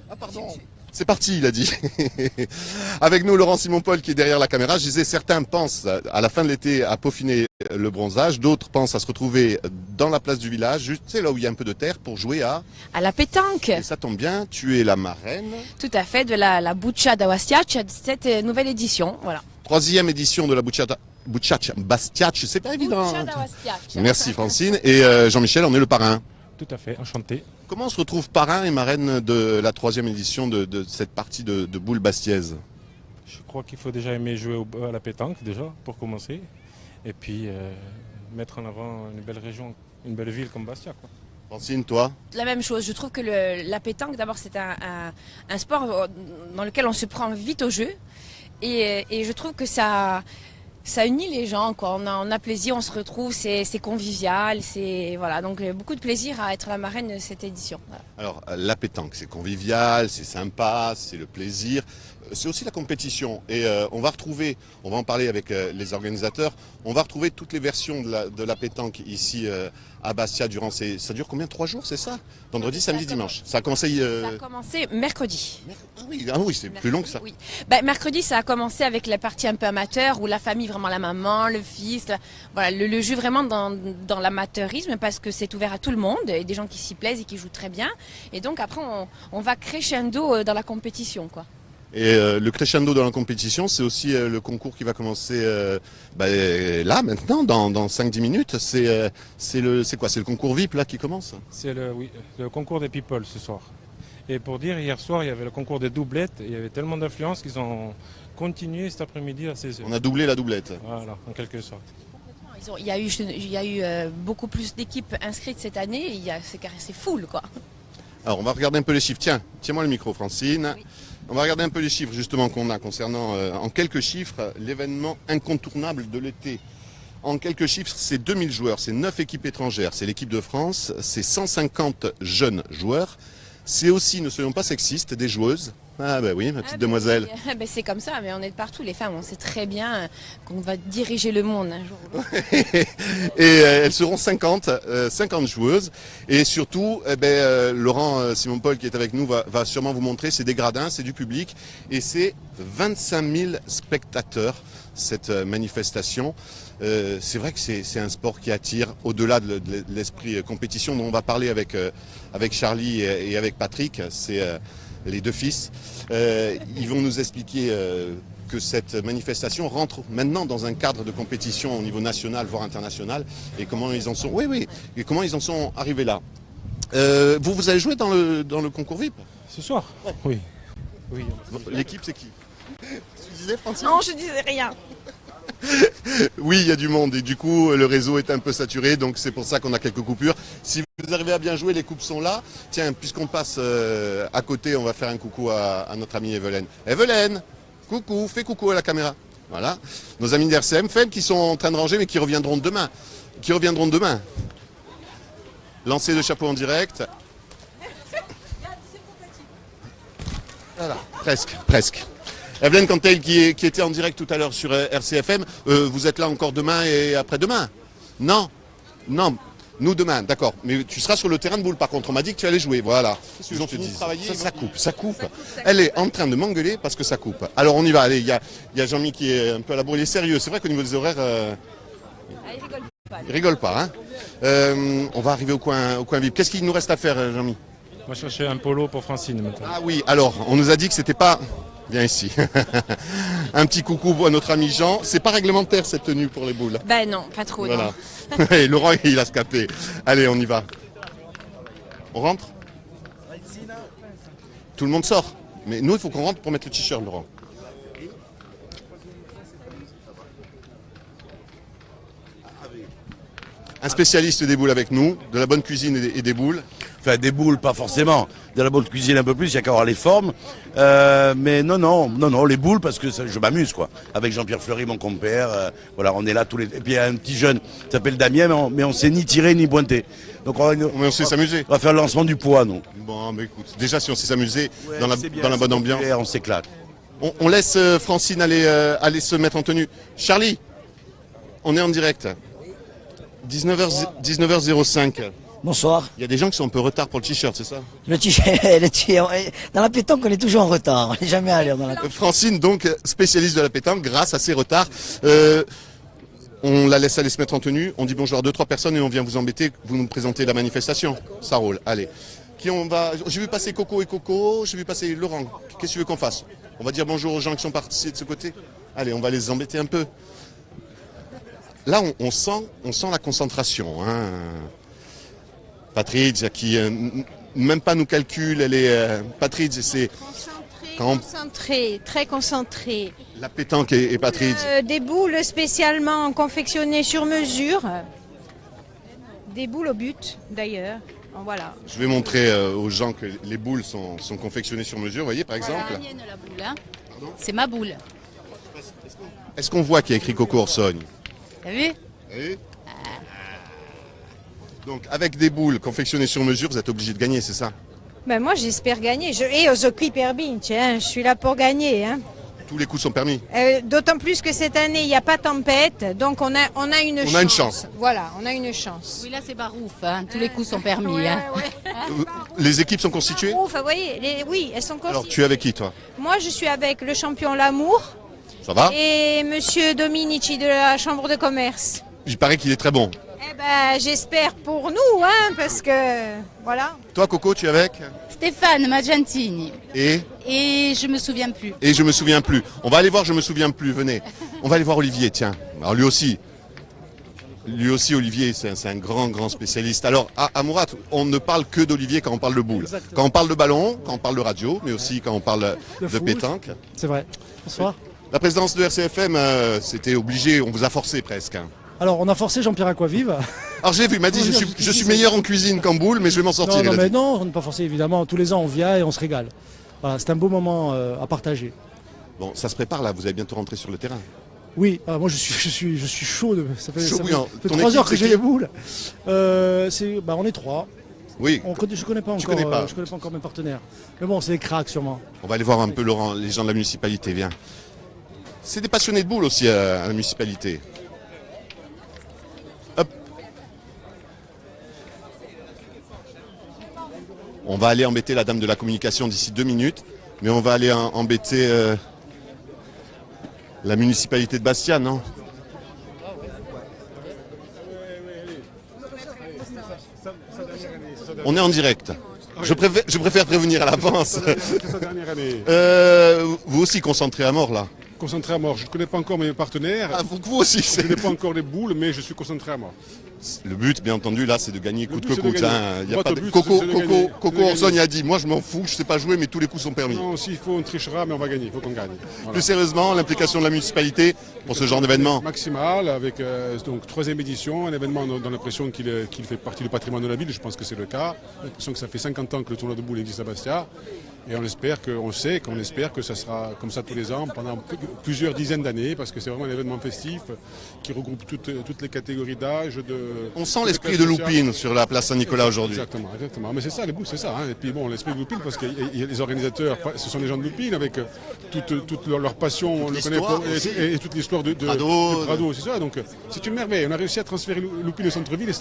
Ah pardon. C'est parti, il a dit. Avec nous, Laurent Simon-Paul qui est derrière la caméra. Je disais, certains pensent à la fin de l'été à peaufiner le bronzage, d'autres pensent à se retrouver dans la place du village, juste c'est là où il y a un peu de terre pour jouer à la pétanque. Et ça tombe bien, tu es la marraine. Tout à fait, de la Buccia d'Awastiac, cette nouvelle édition, voilà. 3e édition de la Buccia Bastiac, c'est pas évident. Buccia d'Awastiac. Merci Francine. Et Jean-Michel, on est le parrain. Tout à fait, enchanté. Comment on se retrouve parrain et marraine de la 3e édition de cette partie de boule bastiaise? Je crois qu'il faut déjà aimer jouer à la pétanque, déjà, pour commencer. Et puis mettre en avant une belle région, une belle ville comme Bastia, quoi. Francine, toi? La même chose, je trouve que la pétanque, d'abord, c'est un sport dans lequel on se prend vite au jeu. Et je trouve que ça unit les gens, quoi. On a plaisir, on se retrouve, c'est convivial, voilà. Donc beaucoup de plaisir à être la marraine de cette édition. Voilà. Alors la pétanque, c'est convivial, c'est sympa, c'est le plaisir. C'est aussi la compétition et on va en parler avec les organisateurs, on va retrouver toutes les versions de la pétanque ici à Bastia durant ça dure combien? 3 jours, c'est ça? Vendredi, samedi, dimanche. Ça a commencé... Ça a commencé mercredi. Ah oui, c'est plus long que ça. Oui. Mercredi, ça a commencé avec la partie un peu amateur, où la famille, vraiment la maman, le fils, voilà, le jeu vraiment dans l'amateurisme, parce que c'est ouvert à tout le monde, et des gens qui s'y plaisent et qui jouent très bien. Et donc après, on va crescendo dans la compétition, quoi. Et le crescendo dans la compétition, c'est aussi le concours qui va commencer là, maintenant, dans 5-10 minutes. C'est quoi? C'est le concours VIP là qui commence? C'est le concours des people ce soir. Et pour dire, hier soir, il y avait le concours des doublettes. Et il y avait tellement d'influence qu'ils ont continué cet après-midi à 16h. On a doublé la doublette. Voilà, en quelque sorte. Il y a eu beaucoup plus d'équipes inscrites cette année. C'est full, quoi. Alors, on va regarder un peu les chiffres. Tiens-moi le micro, Francine. Oui. On va regarder un peu les chiffres justement qu'on a concernant, en quelques chiffres, l'événement incontournable de l'été. En quelques chiffres, c'est 2000 joueurs, c'est 9 équipes étrangères, c'est l'équipe de France, c'est 150 jeunes joueurs. C'est aussi, ne soyons pas sexistes, des joueuses. Ah ben oui, ma petite demoiselle. C'est comme ça, mais on est de partout, les femmes, on sait très bien qu'on va diriger le monde un jour. Et elles seront 50 joueuses. Et surtout, Laurent Simon-Paul qui est avec nous va sûrement vous montrer, c'est des gradins, c'est du public. Et c'est 25 000 spectateurs, cette manifestation. C'est vrai que c'est un sport qui attire au-delà de l'esprit compétition dont on va parler avec Charlie et avec Patrick. C'est les deux fils. Ils vont nous expliquer que cette manifestation rentre maintenant dans un cadre de compétition au niveau national, voire international, et comment ils en sont. Oui, et comment ils en sont arrivés là. Vous allez jouer dans le concours VIP? Ce soir? Ouais. Oui. L'équipe, c'est qui? Tu disais, Francine? Non, je disais rien. Oui, il y a du monde et du coup le réseau est un peu saturé, donc c'est pour ça qu'on a quelques coupures. Si vous arrivez à bien jouer, les coupes sont là. Tiens, puisqu'on passe à côté, on va faire un coucou à notre amie Evelyne. Evelyne, coucou, fais coucou à la caméra. Voilà, nos amis d'RCM FEM qui sont en train de ranger mais qui reviendront demain. Lancer de chapeau en direct. Voilà, presque. Evelyne Cantel qui était en direct tout à l'heure sur RCFM, vous êtes là encore demain et après-demain? Non, nous demain, d'accord. Mais tu seras sur le terrain de boule par contre, on m'a dit que tu allais jouer, voilà. Ils ont fini de travailler. Ça coupe. Elle est en train de m'engueuler parce que ça coupe. Alors on y va, allez, il y a Jean-Mi qui est un peu à la bourre, il est sérieux. C'est vrai qu'au niveau des horaires, il rigole pas. Hein. On va arriver au coin VIP. Qu'est-ce qu'il nous reste à faire, Jean-Mi? Moi je cherchais un polo pour Francine maintenant. Ah oui, alors, on nous a dit que c'était pas... Viens ici. Un petit coucou à notre ami Jean. C'est pas réglementaire cette tenue pour les boules. Ben non, pas trop. Voilà. Et Laurent, il a scapé. Allez, on y va. On rentre? Tout le monde sort. Mais nous, il faut qu'on rentre pour mettre le t-shirt, Laurent. Un spécialiste des boules avec nous, de la bonne cuisine et des boules. Enfin, des boules, pas forcément. De la bonne cuisine un peu plus, il n'y a qu'à avoir les formes. Mais non, les boules, parce que je m'amuse, quoi. Avec Jean-Pierre Fleury, mon compère. Voilà, on est là tous les... Et puis il y a un petit jeune qui s'appelle Damien, mais on sait ni tirer ni pointer. Donc on sait s'amuser. On va faire le lancement du poids, nous. Bon, mais écoute, déjà si on sait s'amuser dans la bonne ambiance. On s'éclate. On laisse Francine aller se mettre en tenue. Charlie, on est en direct. 19h05. Bonsoir. Il y a des gens qui sont un peu en retard pour le t-shirt, c'est ça? Dans la pétanque, on est toujours en retard. On n'est jamais à l'heure dans la pétanque. Francine, donc spécialiste de la pétanque, grâce à ses retards. On la laisse aller se mettre en tenue, on dit bonjour à 2-3 personnes et on vient vous embêter, vous nous présentez la manifestation. Ça roule, allez. Qui on va... J'ai vu passer Coco et Coco, j'ai vu passer Laurent. Qu'est-ce que tu veux qu'on fasse? On va dire bonjour aux gens qui sont partis de ce côté. Allez, on va les embêter un peu. Là, on sent la concentration. Hein. Patrizia qui même pas nous calcule, elle est... Patrizia, c'est... Concentré, très concentré. La pétanque et Patrizia. Des boules spécialement confectionnées sur mesure. Des boules au but, d'ailleurs. Voilà. Je vais montrer aux gens que les boules sont confectionnées sur mesure, vous voyez, par exemple. C'est la mienne, la boule, hein. C'est ma boule. Est-ce qu'on voit qu'il y a écrit Coco Orsogne? T'as vu? Oui. Donc, avec des boules confectionnées sur mesure, vous êtes obligé de gagner, c'est ça? Ben moi, j'espère gagner. Et aux Hyper Binge, je suis là pour gagner. Hein. Tous les coups sont permis. D'autant plus que cette année, il n'y a pas tempête, donc on a une chance. On a une chance. Voilà, on a une chance. Oui, là, c'est barouf, hein. Tous les coups sont permis. Ouais, Hein. ouais. Les équipes sont constituées? Ouf, vous voyez, oui, elles sont constituées. Alors, tu es avec qui, toi? Moi, je suis avec le champion Lamour Ça va? et monsieur Dominici de la Chambre de commerce. Il paraît qu'il est très bon. Eh ben, j'espère pour nous, hein, parce que, voilà. Toi, Coco, tu es avec? Stéphane Magentini. Et je me souviens plus. Et je me souviens plus. On va aller voir, je me souviens plus, venez. On va aller voir Olivier, tiens. Alors lui aussi, Olivier, c'est un grand spécialiste. Alors, à Mourat, on ne parle que d'Olivier quand on parle de boule. Exactement. Quand on parle de ballon, quand on parle de radio, mais aussi quand on parle de foot. pétanque. C'est vrai. Bonsoir. La présidence de RCFM, c'était obligé, on vous a forcé presque. Hein. Alors, on a forcé Jean-Pierre Aquavive. Alors j'ai vu, il m'a dit, je suis meilleur en cuisine qu'en boule, mais je vais m'en sortir. Non, on n'est pas forcé, évidemment. Tous les ans, on vient et on se régale. Voilà, c'est un beau moment à partager. Bon, ça se prépare là, vous allez bientôt rentrer sur le terrain. Oui, moi je suis chaud. Ça fait, Chaud ça bouillant. fait Ton 3 heures équipe, que j'ai c'est les boules. On est 3. Oui, Je connais pas encore. connais pas. Je connais pas encore mes partenaires. Mais bon, c'est des cracks sûrement. on va aller voir un peu Laurent, les gens de la municipalité, viens. C'est des passionnés de boule aussi à la municipalité. Hop. On va aller embêter la dame de la communication d'ici 2 minutes, mais on va aller embêter la municipalité de Bastia, non? On est en direct. Je préfère prévenir à l'avance. Vous aussi concentré à mort là. Concentré à mort. Je ne connais pas encore mes partenaires. Ah, vous aussi. Je ne connais pas encore les boules, mais je suis concentré à mort. Le but, bien entendu, là, c'est de gagner coûte que but, c'est de coûte. gagner. Hein. Il y a Moi, pas le de... but, Coco, c'est de gagner. Coco Orsogne a dit, moi je m'en fous, je sais pas jouer, mais tous les coups sont permis. Non, s'il faut, on trichera, mais on va gagner. Il faut qu'on gagne. Voilà. Plus sérieusement, l'implication de la municipalité pour ce genre d'événement. Maximale, avec donc 3e édition, un événement dans l'impression qu'il fait partie du patrimoine de la ville. Je pense que c'est le cas. L'impression que ça fait 50 ans que le tournoi de boules existe à Bastia. Et on espère que ça sera comme ça tous les ans pendant plusieurs dizaines d'années, parce que c'est vraiment un événement festif qui regroupe toutes les catégories d'âge. On sent l'esprit de Loupine sur la place Saint-Nicolas aujourd'hui. Exactement. Mais c'est ça, les boules, c'est ça. Hein. Et puis bon, l'esprit de Loupine, parce que les organisateurs, ce sont des gens de Loupine avec toute leur passion, on le connaît, et toute l'histoire de Prado, c'est ça. Donc c'est une merveille. On a réussi à transférer Loupine au centre-ville.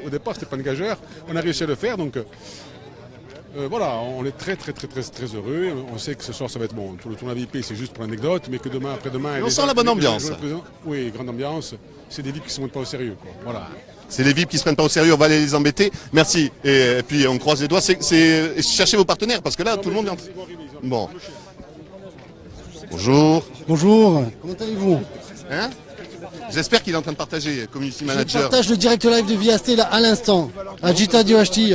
Au départ, c'était pas un gageur. On a réussi à le faire. Donc voilà, on est très heureux. On sait que ce soir ça va être bon. Le tournoi VIP c'est juste pour l'anecdote, mais que demain, après-demain... On sent la bonne ambiance. Oui, grande ambiance. C'est des vies qui ne se montent pas au sérieux, quoi. Voilà. C'est les VIP qui se prennent pas au sérieux, on va aller les embêter. Merci. Et puis on croise les doigts. Cherchez vos partenaires, parce que là, tout le monde est... Bon. Bonjour. Bonjour, comment allez-vous? Hein? J'espère qu'il est en train de partager, community Je manager. partage le direct live de Viasté là à l'instant, à Gita Diohti.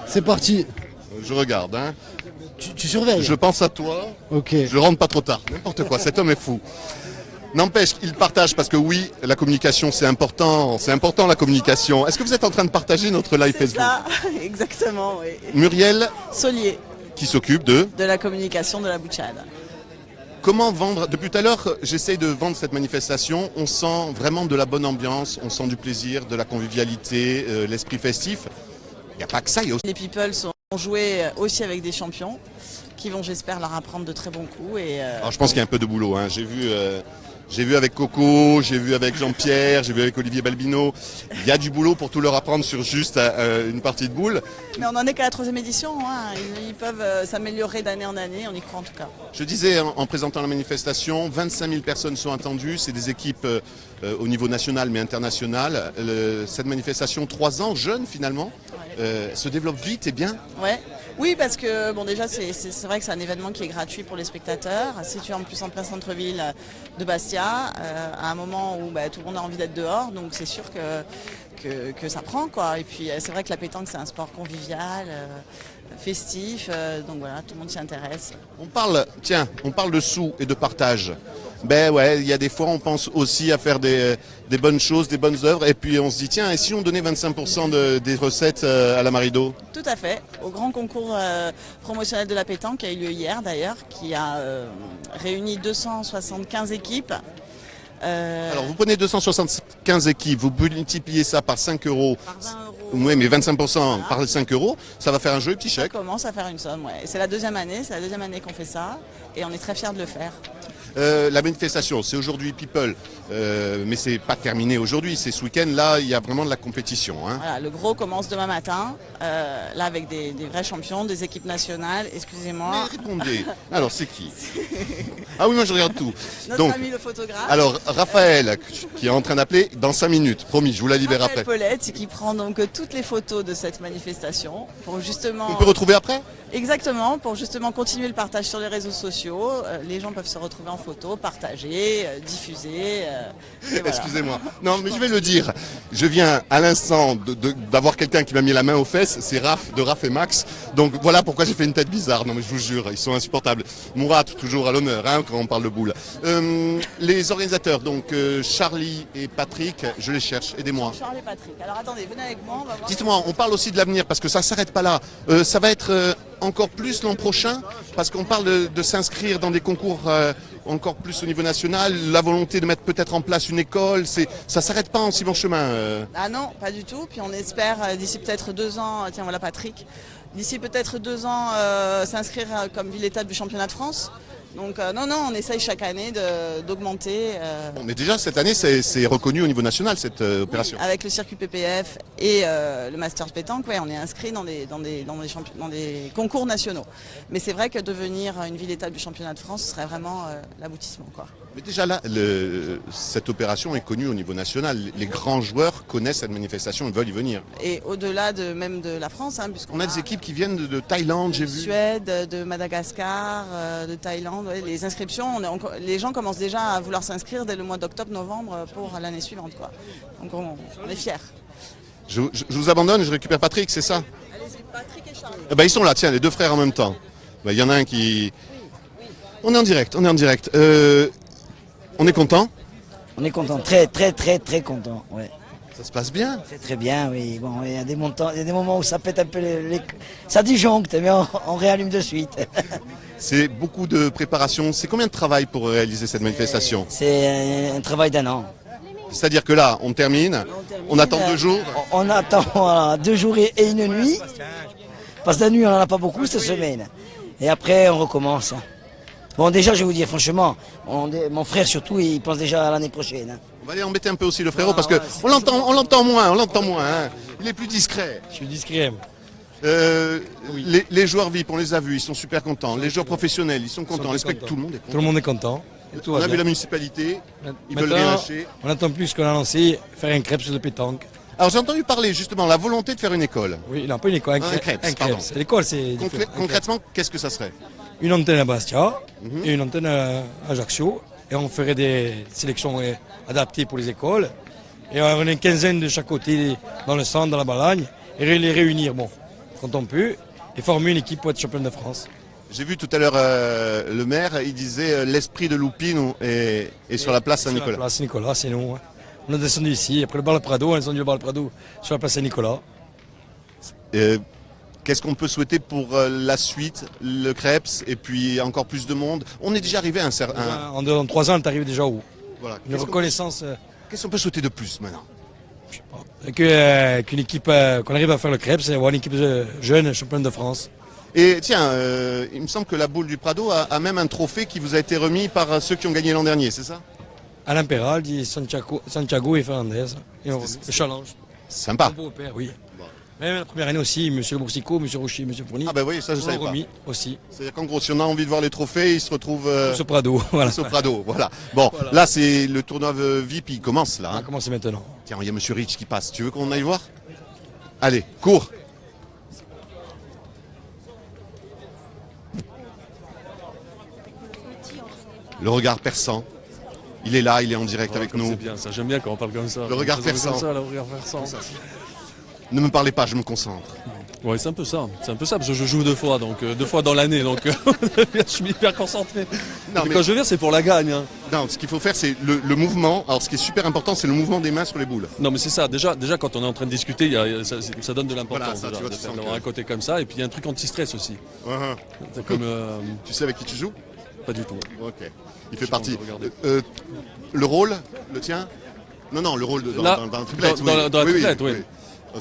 C'est parti. Je regarde, hein. Tu surveilles? Je pense à toi. Ok. Je rentre pas trop tard. N'importe quoi, cet homme est fou. N'empêche qu'il partage parce que oui, la communication c'est important la communication. Est-ce que vous êtes en train de partager notre live Facebook? Ça, exactement, oui. Muriel, Solier, qui s'occupe de la communication de la Bouchade. comment vendre. Depuis tout à l'heure, j'essaye de vendre cette manifestation. On sent vraiment de la bonne ambiance, on sent du plaisir, de la convivialité, l'esprit festif. Il n'y a pas que ça, il y a aussi... Les people ont joué aussi avec des champions qui vont, j'espère, leur apprendre de très bons coups. Alors je pense qu'il y a un peu de boulot. Hein. J'ai vu avec Coco, j'ai vu avec Jean-Pierre, j'ai vu avec Olivier Balbino. Il y a du boulot pour tout leur apprendre sur juste une partie de boule. Mais on en est qu'à la 3e édition, hein. Ils peuvent s'améliorer d'année en année, on y croit en tout cas. Je disais en présentant la manifestation, 25 000 personnes sont attendues, c'est des équipes au niveau national mais international. Cette manifestation, 3 ans, jeune finalement, se développe vite et bien. Ouais. Oui, parce que bon, déjà c'est vrai que c'est un événement qui est gratuit pour les spectateurs, situé en plus en plein centre-ville de Bastia, à un moment où tout le monde a envie d'être dehors, donc c'est sûr que ça prend quoi. Et puis c'est vrai que la pétanque c'est un sport convivial, festif, donc voilà, tout le monde s'y intéresse. On parle de sous et de partage. Ben ouais, il y a des fois on pense aussi à faire des bonnes choses, des bonnes œuvres, et puis on se dit tiens, et si on donnait 25% des recettes à la Marido? Tout à fait, au grand concours promotionnel de la pétanque qui a eu lieu hier d'ailleurs, qui a réuni 275 équipes. Alors vous prenez 275 équipes, vous multipliez ça par 5 euros. Par 20 euros. Oui, mais 25% par 5 euros, ça va faire un joli petit chèque. Ça commence à faire une somme, ouais. C'est la deuxième année qu'on fait ça, et on est très fiers de le faire. La manifestation, c'est aujourd'hui People, mais c'est pas terminé aujourd'hui, c'est ce week-end, là il y a vraiment de la compétition. Hein. Voilà, le gros commence demain matin, là avec des vrais champions, des équipes nationales, excusez-moi. Mais répondez, alors c'est qui? Ah oui, moi je regarde tout. Notre ami le photographe. Alors Raphaël, qui est en train d'appeler dans 5 minutes, promis, je vous la libère Raphaël après. Paulette, qui prend donc toutes les photos de cette manifestation, pour justement... On peut retrouver après? Exactement, pour justement continuer le partage sur les réseaux sociaux. Les gens peuvent se retrouver en photo, partager, diffuser. Voilà. Excusez-moi. Non, mais je vais le dire. Je viens à l'instant d'avoir quelqu'un qui m'a mis la main aux fesses. C'est Raph et Max. Donc voilà pourquoi j'ai fait une tête bizarre. Non, mais je vous jure, ils sont insupportables. Mourad, toujours à l'honneur, hein, quand on parle de boule. Les organisateurs, donc Charlie et Patrick, je les cherche. Aidez-moi. Charlie et Patrick. Alors attendez, venez avec moi. On va voir. Dites-moi, on parle aussi de l'avenir parce que ça ne s'arrête pas là. Ça va être encore plus l'an prochain parce qu'on parle de s'inscrire dans des concours encore plus au niveau national. La volonté de mettre peut-être en place une école, ça ne s'arrête pas en si bon chemin. Ah non, pas du tout. Puis on espère d'ici peut-être 2 ans, tiens voilà Patrick, d'ici peut-être 2 ans s'inscrire comme ville-étape du championnat de France. Donc non, on essaye chaque année d'augmenter. Bon, mais déjà cette année c'est reconnu au niveau national cette opération. Oui, avec le circuit PPF et le Masters Pétanque, ouais, on est inscrit dans des concours nationaux. Mais c'est vrai que devenir une ville-étape du championnat de France, ce serait vraiment l'aboutissement, quoi. Mais déjà là, cette opération est connue au niveau national. Les grands joueurs connaissent cette manifestation et veulent y venir. Et au-delà même de la France, hein, puisqu'on a des équipes qui viennent de Thaïlande, j'ai vu. Suède, de Madagascar, de Thaïlande. Ouais, les inscriptions, les gens commencent déjà à vouloir s'inscrire dès le mois d'octobre-novembre pour l'année suivante, quoi. Donc on est fiers. Je vous abandonne, je récupère Patrick, c'est ça? Allez-y, Patrick et Charlie. Ils sont là, tiens, les 2 frères en même temps. Il y en a un qui... On est en direct. On est content? On est content, très content, ouais. Ça se passe bien? C'est très bien, oui. Bon, il y a des moments où ça pète un peu ça disjoncte, mais on réallume de suite. C'est beaucoup de préparation. C'est combien de travail pour réaliser cette manifestation? C'est un travail d'1 an. C'est-à-dire que là, on termine, on attend 2 jours. On attend 2 jours et 1 nuit. Parce que la nuit, on n'en a pas beaucoup cette semaine. Et après, on recommence. Bon, déjà, je vais vous dire, franchement, mon frère surtout, il pense déjà à l'année prochaine. On va aller embêter un peu aussi le frérot parce que on l'entend moins. Hein. Il est plus discret. Je suis discret. Oui. Les joueurs VIP, on les a vus, ils sont super contents. Les joueurs professionnels, ils sont contents. Tout le monde est content. Tout le monde est content. On a vu la municipalité, ils veulent rien lâcher. On attend plus qu'on a lancé, faire un crêpe sur le pétanque. Alors j'ai entendu parler justement de la volonté de faire une école. Oui, non, pas une école, un crêpe. L'école, c'est... Concrètement, qu'est-ce que ça serait? Une antenne à Bastia et une antenne à Ajaccio. Et on ferait des sélections adaptées pour les écoles. Et on a une quinzaine de chaque côté, dans le centre, dans la Balagne, et les réunir, quand on peut, et former une équipe pour être championne de France. J'ai vu tout à l'heure le maire, il disait l'esprit de Loupine est sur la place Saint-Nicolas. Sur la place Saint-Nicolas, c'est nous. Hein. On est descendu ici, après le bar Prado, on est descendu le bar Prado sur la place Saint-Nicolas. Qu'est-ce qu'on peut souhaiter pour la suite, le Krebs, et puis encore plus de monde? On est déjà arrivé à un certain... En 3 ans, on est arrivé déjà où? Voilà. Une reconnaissance... Qu'est-ce qu'on peut souhaiter de plus maintenant? Je sais pas. Qu'une équipe, qu'on arrive à faire le Krebs et avoir une équipe jeune, championne de France. Et tiens, il me semble que la boule du Prado a même un trophée qui vous a été remis par ceux qui ont gagné l'an dernier, c'est ça? Alain Peraldi, Santiago et Fernandez. Et le challenge. Sympa. Mon beau-père, oui. Même la première année aussi, M. Boursicot, M. Rocher, M. Fourny. Ah ben oui, ça je savais pas. Remis aussi. C'est-à-dire qu'en gros, si on a envie de voir les trophées, ils se retrouvent... Au Prado, voilà. Au Prado, voilà. Bon, Voilà. là c'est le tournoi VIP, il commence là. On va commencer maintenant. Tiens, il y a Monsieur Rich qui passe. Tu veux qu'on aille voir? Allez, cours. Le regard perçant. Il est là, il est en direct avec nous. C'est bien ça, j'aime bien quand on parle comme ça. Le regard Comme perçant. ça, le regard perçant. Ne me parlez pas, je me concentre. Ouais, c'est un peu ça. C'est un peu ça, parce que je joue 2 fois, donc 2 fois dans l'année, donc je suis hyper concentré. Non, mais mais- quand je viens, c'est pour la gagne. Hein. Non, ce qu'il faut faire, c'est le mouvement. Alors, ce qui est super important, c'est le mouvement des mains sur les boules. Non, mais c'est ça. Déjà, quand on est en train de discuter, ça donne de l'importance. Voilà, ça, déjà, tu vois, de tu faire sens d'avoir que- un côté comme ça, et puis il y a un truc anti-stress aussi. C'est comme. Tu sais avec qui tu joues? Pas du tout. Ok. Il fait Je partie. pense regarder. Le rôle, le tien? Non, le rôle dans Là, la triplette. dans la triplette, oui.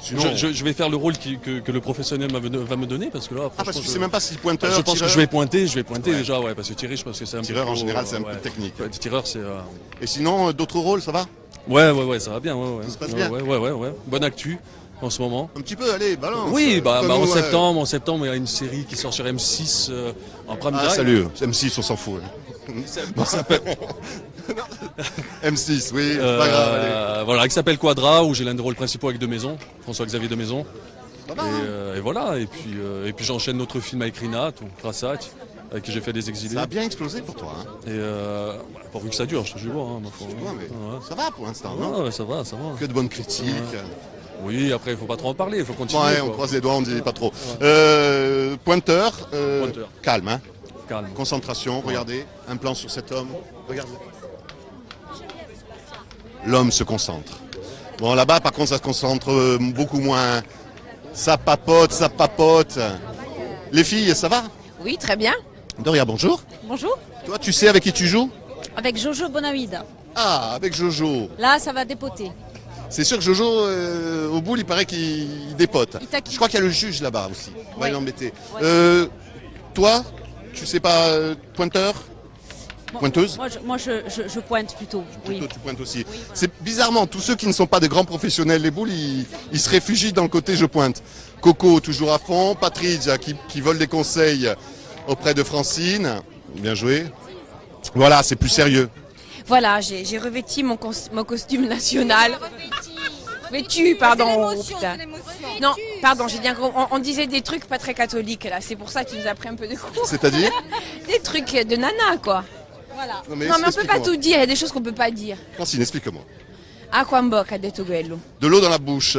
Sinon, Je vais faire le rôle que le professionnel va me donner, parce que là, parce que franchement, tu sais même pas si pointeur, je pense que tireur. je vais pointer Ouais. déjà, ouais, parce que tirer, je pense que c'est un Tireur, peu en trop, général, c'est un peu ouais. technique. Ouais, tireur, c'est. Et sinon, d'autres rôles, ça va? Ouais, ça va bien, ouais. Ça se passe bien. Ouais. Bonne actu en ce moment. Un petit peu, allez, balance. Oui, Comme en nous, septembre, il y a une série qui sort sur M6 en prime Ah, time. salut, M6, on s'en fout. Ça s'appelle- M6, oui, c'est pas grave, allez. Voilà, qui s'appelle Quadra, où j'ai l'un des rôles principaux avec Demaison, François-Xavier Demaison. Ça va, hein. Et voilà, et puis j'enchaîne notre film avec Rinat, ou Krasat, avec qui j'ai fait des exilés. Ça a bien explosé pour toi. Hein. Et voilà, pourvu que ça dure, je te jure. Hein, ma foi. Ouais, mais Ouais. ça va pour l'instant, non? Ouais, ça va. Que de bonnes critiques. Oui, après, il faut pas trop en parler, il faut continuer. Ouais, on quoi. croise les doigts, on dit pas trop. Pointeur, calme, hein. Calme. Concentration, regardez, un plan sur cet homme. Regardez. L'homme se concentre. Bon, là-bas, par contre, ça se concentre beaucoup moins. Ça papote. Les filles, ça va? Oui, très bien. Doria, bonjour. Bonjour, Toi, tu sais avec qui tu joues? avec Jojo Bonavida. Ah, avec Jojo. Là, ça va dépoter. C'est sûr que Jojo, au bout, il paraît qu'il dépote. Je crois qu'il y a le juge là-bas aussi. On va Ouais. l'embêter. Toi, tu sais pas, pointeur? Bon, Pointeuse? Moi, je pointe plutôt. Oui. Plutôt, tu pointes aussi. C'est bizarrement, tous ceux qui ne sont pas des grands professionnels les boules, ils se réfugient dans le côté je pointe. Coco, toujours à fond. Patricia, qui vole des conseils auprès de Francine. Bien joué. Voilà, c'est plus sérieux. Voilà, j'ai revêti mon costume national. Vêtu, pardon. Oh, putain. Non, pardon, j'ai bien compris. On disait des trucs pas très catholiques là, c'est pour ça que tu nous as pris un peu de coups. C'est-à-dire? Des trucs de nana quoi. Voilà. Non, mais Non mais on peut pas explique-moi. tout dire, il y a des choses qu'on peut pas dire. Francine, explique-moi. Acqua in bocca, ha detto quello. De l'eau dans la bouche.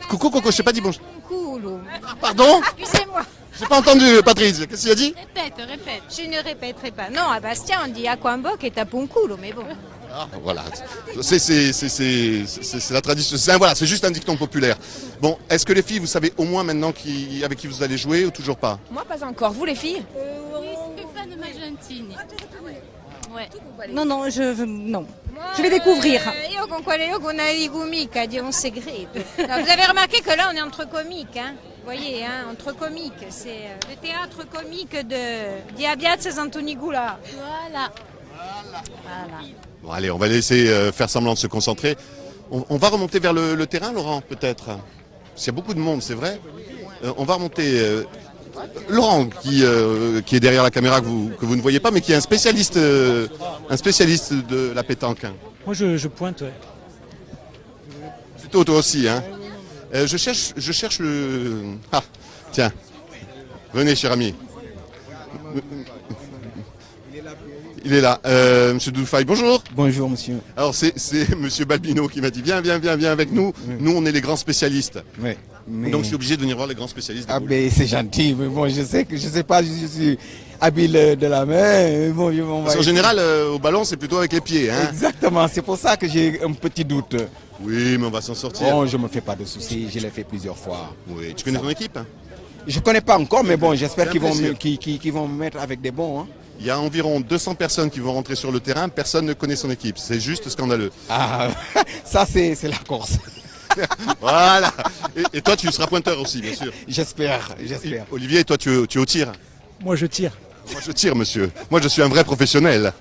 Coucou, Coco, je t'ai pas dit bonjour. Culo. Pardon? Excusez-moi. J'ai pas entendu, Patrice. Qu'est-ce qu'il a dit? Répète. Je ne répéterai pas. Non, à Bastia, on dit aquamboc et tape un culo, mais bon. Ah, voilà. C'est la tradition. Voilà, c'est juste un dicton populaire. Bon, est-ce que les filles, vous savez au moins maintenant avec qui vous allez jouer ou toujours pas? Moi pas encore, vous les filles? Stéphane Magentini. Ouais. Non, non. Je vais découvrir. Io con quello con una ligumica di un segreto. Non, vous avez remarqué que là, on est entre comiques, hein. Vous voyez, hein, entre comiques. C'est le théâtre comique de Abbiazza Antonigula. Voilà. Bon, allez, on va laisser faire semblant de se concentrer. On va remonter vers le terrain, Laurent, peut-être. Parce qu'il y a beaucoup de monde, c'est vrai. On va remonter. Laurent, qui est derrière la caméra que vous ne voyez pas, mais qui est un spécialiste de la pétanque. Moi, je pointe, ouais. Plutôt toi aussi, hein. Je cherche le. Ah, tiens. Venez, cher ami. Il est là. Monsieur Doufaille, bonjour. Bonjour, monsieur. Alors, c'est monsieur Balbino qui m'a dit viens avec nous. Nous, on est les grands spécialistes. Oui. Mais... Donc, je suis obligé de venir voir les grands spécialistes. Ah, ben, c'est gentil. Mais bon, je sais pas si je suis habile de la main. Mais bon, Parce qu'en général, au ballon, c'est plutôt avec les pieds. Hein. Exactement. C'est pour ça que j'ai un petit doute. Oui, mais on va s'en sortir. Bon, je me fais pas de soucis. Je l'ai fait plusieurs fois. Oui. Tu connais ton équipe? Je connais pas encore, mais bon, j'espère C'est un qu'ils vont, plaisir. qu'ils vont me mettre avec des bons. Hein. Il y a environ 200 personnes qui vont rentrer sur le terrain. Personne ne connaît son équipe. C'est juste scandaleux. Ah, ça, c'est la Corse. Voilà. Et toi, tu seras pointeur aussi, bien sûr. J'espère. Olivier, toi, tu es au tir? Moi, je tire. Moi, je tire, monsieur. Moi, je suis un vrai professionnel.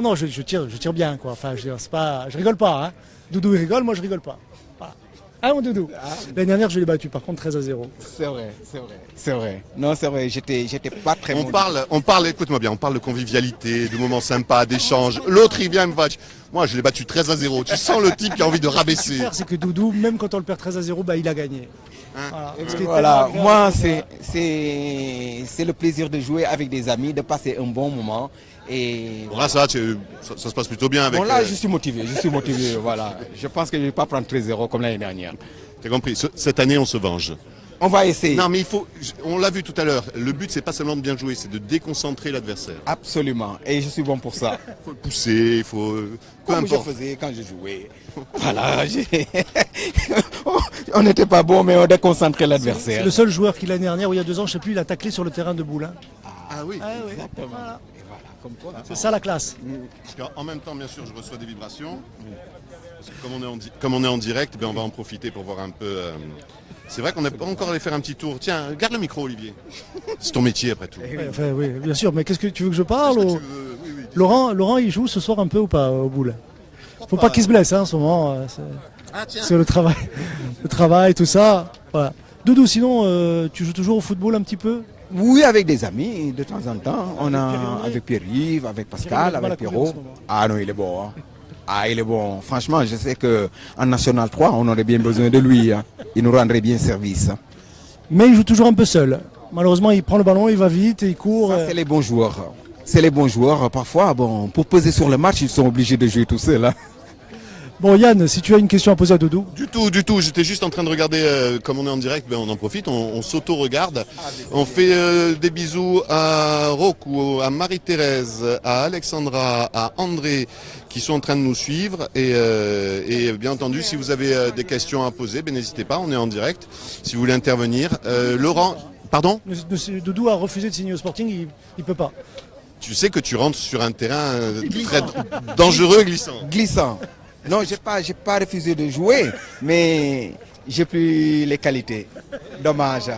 Non, je tire bien, quoi. Enfin, je rigole pas, hein. Doudou, il rigole, moi, je rigole pas. Voilà. Ah, mon Doudou. L'année dernière, je l'ai battu, par contre, 13-0. C'est vrai. Non, c'est vrai, j'étais pas très bon. On parle, écoute-moi bien, on parle de convivialité, de moments sympas, d'échanges. L'autre, il vient me battre. Moi, je l'ai battu 13-0. Tu sens le type qui a envie de rabaisser. C'est que Doudou, même quand on le perd 13-0, bah, il a gagné. Voilà, moi, c'est le plaisir de jouer avec des amis, de passer un bon moment. Et bon, là, ça se passe plutôt bien avec. Bon, là, je suis motivé, voilà. Je pense que je ne vais pas prendre 13-0 comme l'année dernière. T'as compris, cette année, on se venge. On va essayer. Non, mais on l'a vu tout à l'heure, le but, c'est pas seulement de bien jouer, c'est de déconcentrer l'adversaire. Absolument, et je suis bon pour ça. Il faut le pousser, il faut. Peu Comme importe. je faisais quand je jouais. Voilà, on n'était pas bon, mais on déconcentrait l'adversaire. C'est le seul joueur qui, l'année dernière, ou il y a 2 ans, je sais plus, il a taclé sur le terrain de Boulin. Ah oui, exactement. Voilà. Comme quoi, c'est ça la classe. Parce qu'en même temps, bien sûr, je reçois des vibrations. Parce que comme on est en direct, ben, on va en profiter pour voir un peu. C'est vrai qu'on n'est pas encore allé faire un petit tour. Tiens, garde le micro, Olivier. C'est ton métier après tout. Oui, bien sûr. Mais qu'est-ce que tu veux que je parle Oui. Laurent, il joue ce soir un peu ou pas au boule? Faut pas qu'il se blesse, hein, en ce moment. C'est le travail, tout ça. Voilà. Doudou, sinon, tu joues toujours au football un petit peu? Oui, avec des amis, de temps en temps. On a avec Pierre-Yves, avec Pascal, avec Pierrot. Ah non, il est bon. Hein. Ah, il est bon. Franchement, je sais qu'en National 3, on aurait bien besoin de lui. Hein. Il nous rendrait bien service. Mais il joue toujours un peu seul. Malheureusement, il prend le ballon, il va vite, il court. Ça, c'est les bons joueurs. C'est les bons joueurs. Parfois, bon, pour peser sur le match, ils sont obligés de jouer tout seuls. Hein. Bon, Yann, si tu as une question à poser à Doudou. Du tout. J'étais juste en train de regarder, comme on est en direct, ben on en profite, on s'auto-regarde. On fait des bisous à Roku, à Marie-Thérèse, à Alexandra, à André, qui sont en train de nous suivre. Et bien entendu, si vous avez des questions à poser, ben n'hésitez pas, on est en direct. Si vous voulez intervenir. Laurent, pardon ? Doudou a refusé de signer au Sporting, il peut pas. Tu sais que tu rentres sur un terrain très dangereux et glissant. Glissant. Non, j'ai pas refusé de jouer, mais j'ai plus les qualités. Dommage.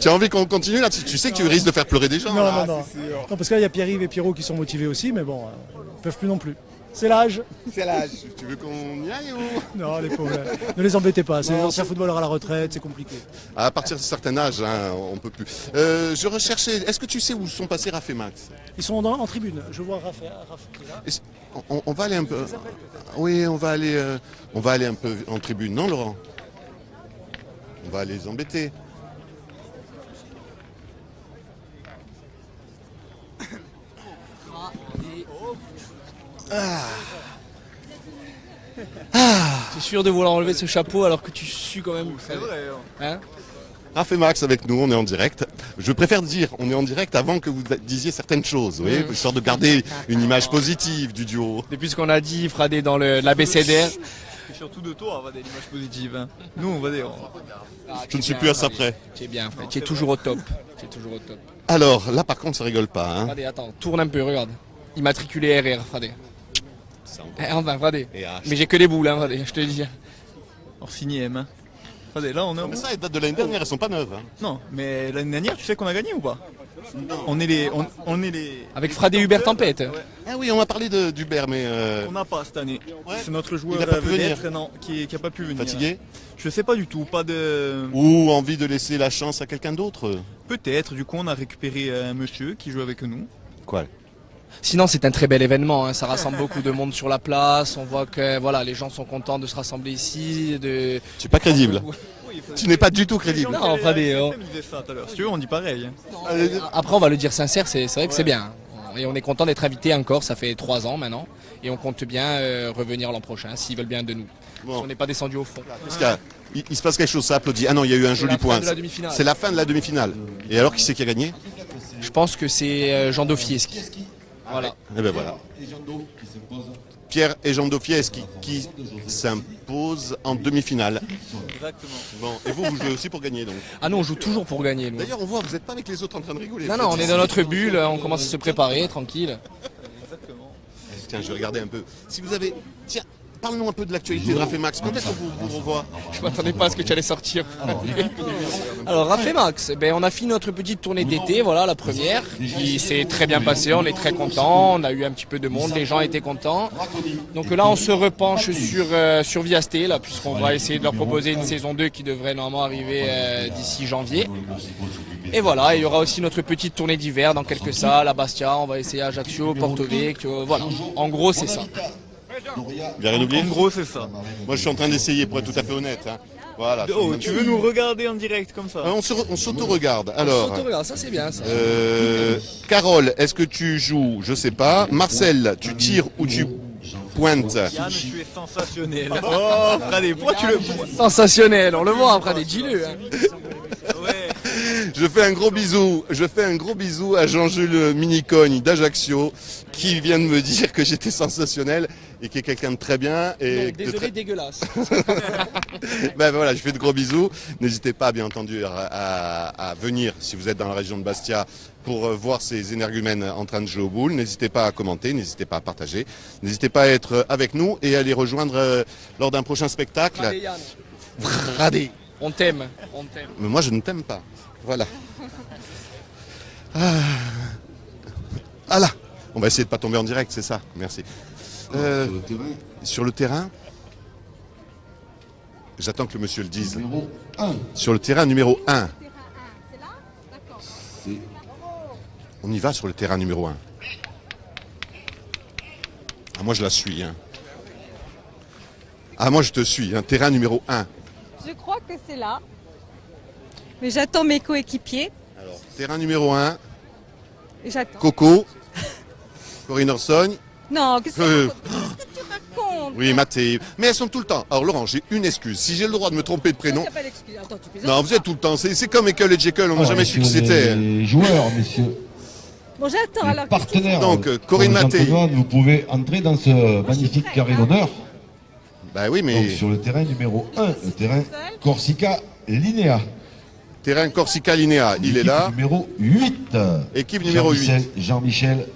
Tu as envie qu'on continue là? Tu sais que tu risques de faire pleurer des gens. Non. Non, parce que là, il y a Pierre-Yves et Pierrot qui sont motivés aussi, mais bon, ils peuvent plus non plus. C'est l'âge. C'est l'âge. Tu veux qu'on y aille ou? Non, les pauvres. Ne les embêtez pas. C'est l'ancien footballeur à la retraite, c'est compliqué. À partir d'un certain âge, hein, on peut plus. Je recherchais. Est-ce que tu sais où sont passés Raph et Max? Ils sont en tribune. Je vois Raph. On va aller un peu. Oui, on va aller un peu en tribune, non, Laurent? On va aller les embêter. T'es sûr de vouloir enlever ce chapeau alors que tu sues quand même? C'est vrai. Hein? Raph et Max avec nous, on est en direct. Je préfère dire, on est en direct avant que vous disiez certaines choses, oui, histoire de garder une image positive du duo. Depuis ce qu'on a dit, Fradé dans l'ABCDR. Et surtout de toi, on va des images positives. Hein. Nous, on va des. Je ne suis plus à ça près. Tu es bien, tu es toujours au top. Alors, là par contre, ça rigole pas. Hein. Fradé, attends, tourne un peu, regarde. Immatriculé RR, Fradé. Enfin, Fradé. Mais j'ai que des boules, hein, Fradé, je te le dis. Or signé M. Hein. Fradé, là, on est. Mais ça, elles datent de l'année dernière, elles sont pas neuves. Hein. Non, mais l'année dernière, tu sais qu'on a gagné ou pas? Non. On est les. Avec Fradé Hubert Tempête. Ouais. Ah oui, on a parlé d'Hubert, mais. On n'a pas cette année. Ouais. C'est notre joueur qui n'a pas pu venir. Fatigué? Je sais pas du tout, pas de. Ou envie de laisser la chance à quelqu'un d'autre? Peut-être, du coup, on a récupéré un monsieur qui joue avec nous. Quoi? Sinon, c'est un très bel événement. Hein. Ça rassemble beaucoup de monde sur la place. On voit que voilà, les gens sont contents de se rassembler ici. Tu n'es pas crédible. Tu n'es pas du tout crédible. Non, Fradé. Si tu veux, on dit pareil. Après, on va le dire sincère, c'est vrai que c'est bien. Et on est content d'être invité encore. Ça fait 3 ans maintenant. Et on compte bien revenir l'an prochain s'ils veulent bien de nous. Bon. On n'est pas descendu au fond. Il se passe quelque chose, ça applaudit. Ah non, il y a eu un joli point. C'est la fin de la demi-finale. Et alors, qui c'est qui a gagné? Je pense que c'est Jean Dofieski. Voilà. Et ben voilà. Pierre et Jean Dofieski qui s'imposent en demi-finale. Exactement. Bon, et vous jouez aussi pour gagner donc? Ah non, on joue toujours pour gagner. D'ailleurs, on voit, vous n'êtes pas avec les autres en train de rigoler. Non, on est dans notre bulle, on commence à se préparer, tranquille. Exactement. Tiens, je vais regarder un peu. Si vous avez... Tiens, parle-nous un peu de l'actualité de Raph et Max. Quand est-ce qu'on vous revoit? Je m'attendais pas à ce que tu allais sortir. Alors Raph et Max, on a fini notre petite tournée d'été, voilà la première, qui s'est très bien passée, on est très contents, on a eu un petit peu de monde, les gens étaient contents. Donc là on se repenche sur Viasté, là, puisqu'on va essayer de leur proposer une saison 2 qui devrait normalement arriver d'ici janvier. Et voilà, il y aura aussi notre petite tournée d'hiver dans quelques salles, à Bastia, on va essayer à Ajaccio, Porto Vecchio, voilà. En gros c'est ça. Bien rien oublié. En gros, c'est ça. Moi, je suis en train d'essayer, pour être tout à fait honnête. Hein. Voilà. Oh, tu veux nous regarder en direct comme ça? On s'auto-regarde. Alors, ça c'est bien ça. Carole, est-ce que tu joues? Je sais pas. Marcel, tu tires ou tu pointes? Yann, tu es sensationnel. Oh, Fradé, pourquoi tu le pointes? Sensationnel, on le voit après des dis-le. Hein. Je fais un gros bisou à Jean-Jules Minicogne d'Ajaccio qui vient de me dire que j'étais sensationnel et qui est quelqu'un de très bien. Et non, désolé, dégueulasse. Ben voilà, je fais de gros bisous. N'hésitez pas, bien entendu, à venir si vous êtes dans la région de Bastia pour voir ces énergumènes en train de jouer au boule. N'hésitez pas à commenter, n'hésitez pas à partager, n'hésitez pas à être avec nous et à les rejoindre lors d'un prochain spectacle. Fradé. On t'aime, on t'aime. Mais moi, je ne t'aime pas. Voilà. Ah là. On va essayer de pas tomber en direct, c'est ça. Merci. Sur le terrain, j'attends que le monsieur le dise. Numéro 1. Sur le terrain numéro 1. C'est là? D'accord. On y va sur le terrain numéro 1. Ah, moi, je la suis. Hein. Ah, moi, je te suis. Hein. Terrain numéro 1. Je crois que c'est là. Mais j'attends mes coéquipiers. Alors, terrain numéro 1. J'attends. Coco. Corinne Orsogne. Non, qu'est-ce que tu racontes? Oui, Mathé. Mais elles sont tout le temps. Alors, Laurent, j'ai une excuse. Si j'ai le droit de me tromper de prénom. Il n'y a pas d'excuse. Attends, tu plaisantes. Non, vous êtes tout le temps. C'est comme Ekel et Jekyll. On n'a jamais su qui c'était. Les joueurs, messieurs. Bon, j'attends alors. Partenaires. Donc, Corinne Mathé. Vous pouvez entrer dans ce magnifique carré d'honneur. Bah oui, mais. Donc, sur le terrain numéro 1, le terrain Corsica Linea. Terrain Corsica Linea, il est là. Numéro 8. Équipe numéro 8. Jean-Michel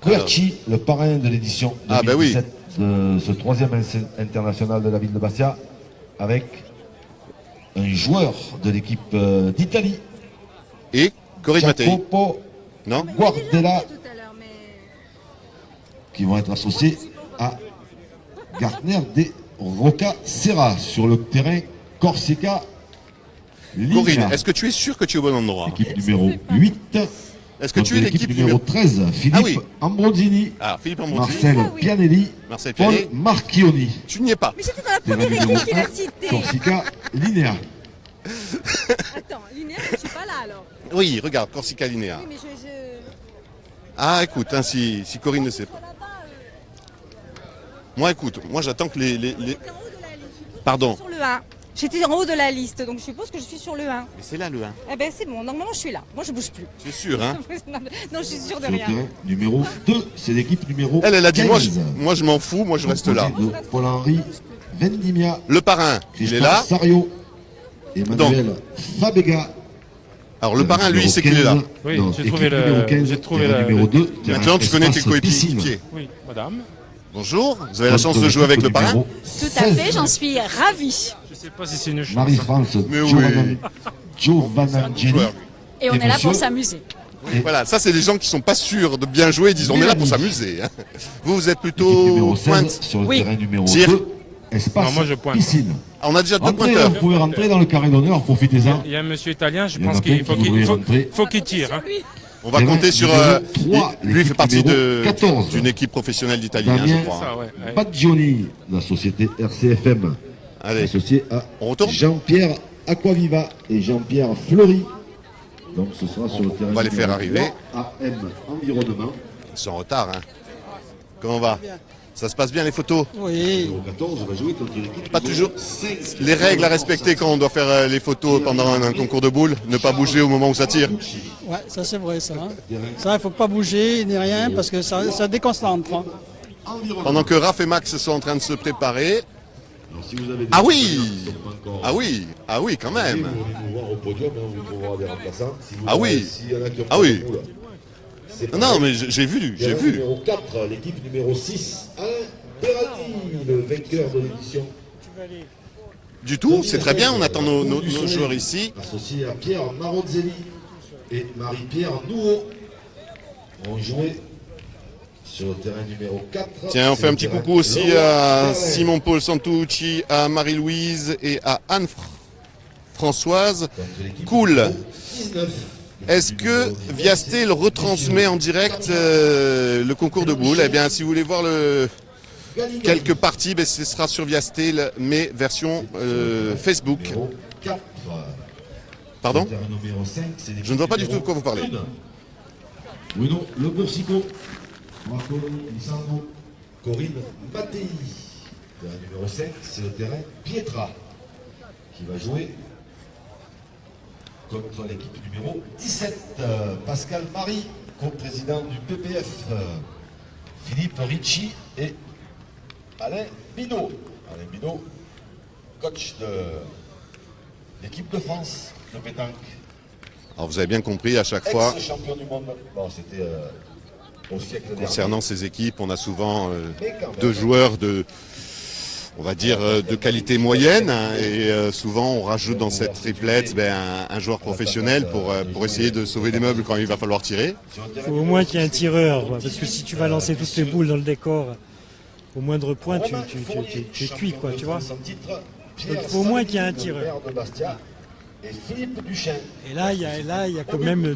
Querci, le parrain de l'édition 2017 de ce 3e international de la ville de Bastia, avec un joueur de l'équipe d'Italie. Et Corinne Mattei. Non Guardella, qui vont être associés à Gartner de Roca Serra sur le terrain Corsica Linea. Corinne, est-ce que tu es sûr que tu es au bon endroit? Équipe numéro 8. Est-ce que tu es l'équipe numéro 13? Philippe Ambrosini. Ah, Philippe Ambrosini. Marcel Pianelli. Marcel Paul Pianelli. Marchioni. Tu n'y es pas. Mais j'étais dans la première équipe qu'il a citée. Corsica Linea. Attends, Linea, je ne suis pas là alors. Oui, regarde, Corsica Linea. Oui, mais je... Ah, écoute, hein, si Corinne ne sait pas. Moi, écoute, moi j'attends que les... Pardon. Sur le 1. J'étais en haut de la liste, donc je suppose que je suis sur le 1. Mais c'est là le 1. Eh ben c'est bon, normalement je suis là. Moi je bouge plus. Tu es sûr, hein? Non, je suis sûr de Sur le rien. terrain numéro 2, c'est l'équipe numéro Elle a dit, 15. moi je m'en fous, moi je reste là. Paul-Henri Vendimia. Le parrain, il est là. Sario. Emmanuel Fabega. Alors le parrain, lui, il sait qu'il est là. Oui, Donc, j'ai trouvé numéro 15, j'ai trouvé terrain numéro 2. Maintenant, tu connais tes coéquipiers. Oui, madame. Bonjour, vous avez la chance de jouer avec le parrain? Tout à fait, j'en suis ravie. Je sais pas si c'est une chance. Marie-France Giovanangeli. Et on est là pour s'amuser. Voilà, ça c'est des gens qui sont pas sûrs de bien jouer, ils disent on est là pour s'amuser. Hein. Vous êtes plutôt numéro 16 pointe. sur le terrain numéro Tir. 2. Espace Non, moi, je pointe. piscine. Ah, on a déjà deux Entrez, pointeurs. vous pouvez rentrer dans le carré d'honneur, profitez-en. Il y a un monsieur italien, je Il y en a pense plein qu'il faut qui voudraient rentrer. qu'il tire. Hein. On va compter sur... numéro 3, lui fait partie numéro 14. d'une équipe professionnelle d'Italiens, je Damien crois. Ça, ouais, ouais. Baggioni, la société RCFM, Allez, associée à on retourne. Jean-Pierre Aquaviva et Jean-Pierre Fleury. Donc ce sera sur le terrain. On va les faire arriver. AM Environnement. Ils sont en retard. Hein. Comment on va? Ça se passe bien les photos? Oui. Numéro 14 va jouer contre l'équipe. Pas toujours. Les règles à respecter quand on doit faire les photos pendant un concours de boules, ne pas bouger au moment où ça tire. Ouais, ça c'est vrai ça. Hein. Ça, il faut pas bouger ni rien parce que ça déconcentre. Hein. Pendant que Raph et Max sont en train de se préparer. Alors, si vous avez des Ah oui! qui sont pas encore Ah oui! Ah oui, quand même! Vous venez nous voir au podium, hein, vous trouverez des remplaçants. Si vous Ah oui. s'il y en a qui ont Ah pas oui. de boule, c'est Non, pareil. mais j'ai vu, Il y a j'ai le vu. numéro 4, l'équipe numéro 6, Alain Perrani. le vainqueur de l'édition. Du tout, c'est très bien, on attend nos joueurs ici. Associé à Pierre Maronzelli et Marie-Pierre Nouveau ont joué sur le terrain numéro 4. Tiens, on fait un petit coucou aussi à Simon-Paul Santucci, à Marie-Louise et à Anne-Françoise. Cool. Est-ce que Viastel retransmet en direct le concours de boules? Eh bien, si vous voulez voir quelques parties, ben, ce sera sur Viastel, mais version Facebook. Pardon? Je ne vois pas du tout de quoi vous parlez. Bruno Le Boursicot, Marco Lissandro, Corinne Mattei. Terrain numéro 5, c'est le terrain Pietra qui va jouer contre l'équipe numéro 17. Pascal Marie, co-président du PPF. Philippe Ricci et Alain Bidot. Alain Bidot, coach de l'équipe de France de pétanque. Alors vous avez bien compris, à chaque fois, Ex-champion du monde. Bon, c'était au siècle dernier. concernant ces équipes, on a souvent deux joueurs on va dire de qualité moyenne, hein, et souvent on rajoute dans cette triplette un joueur professionnel pour essayer de sauver des meubles quand il va falloir tirer. Il faut au moins qu'il y ait un tireur, quoi, parce que si tu vas lancer toutes les boules dans le décor, au moindre point tu es cuit, quoi, tu vois. Donc il faut au moins qu'il y ait un tireur. Et là, il y a quand même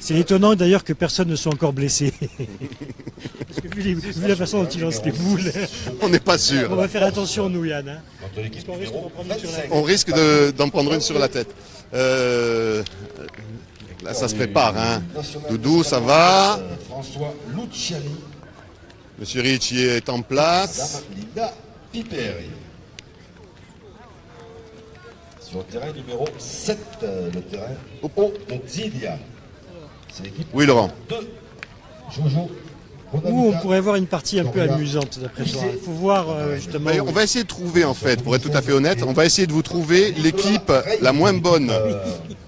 c'est étonnant d'ailleurs que personne ne soit encore blessé. Parce que vu la façon dont il lance les boules, on n'est pas sûr. On va faire attention, nous, Yann. Hein, on risque d'en prendre une sur la tête. Là, ça se prépare. Hein. Doudou, ça va. François Luciani. Monsieur Ricci est en place. Linda Piperi. Sur le terrain numéro 7, le terrain de Zilia. C'est l'équipe. Oui, Laurent. De Jojo. Où on pourrait voir une partie un peu amusante d'après toi. Il faut voir justement. On va essayer de trouver, en fait, pour être tout à fait honnête, on va essayer de vous trouver l'équipe la moins bonne.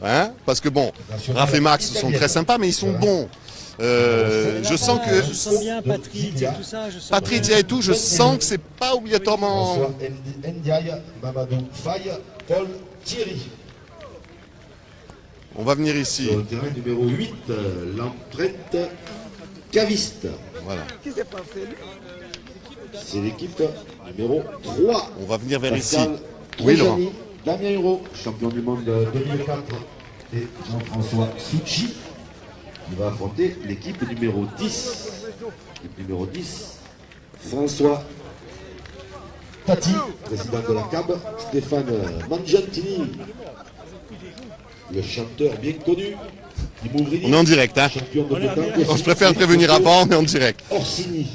Hein, parce que bon, Raph et Max sont très sympas, mais ils sont bons. Je sens que. Je sens bien Patrizia et tout ça. Patrizia et tout, je sens que c'est pas obligatoirement. François Ndiaye, Mamadou Faye, Paul Thierry. On va venir ici. Sur le terrain numéro 8, l'empreinte caviste. Voilà. C'est l'équipe numéro 3. On va venir vers ici. Oui, Laurent. Damien Huro, champion du monde 2004. Et Jean-François Soucci, qui va affronter l'équipe numéro 10. L'équipe numéro 10, François Tati, président de la CAB. Stéphane Mangiantini, le chanteur bien connu. On est en direct, hein. Je préfère prévenir avant, on est en direct.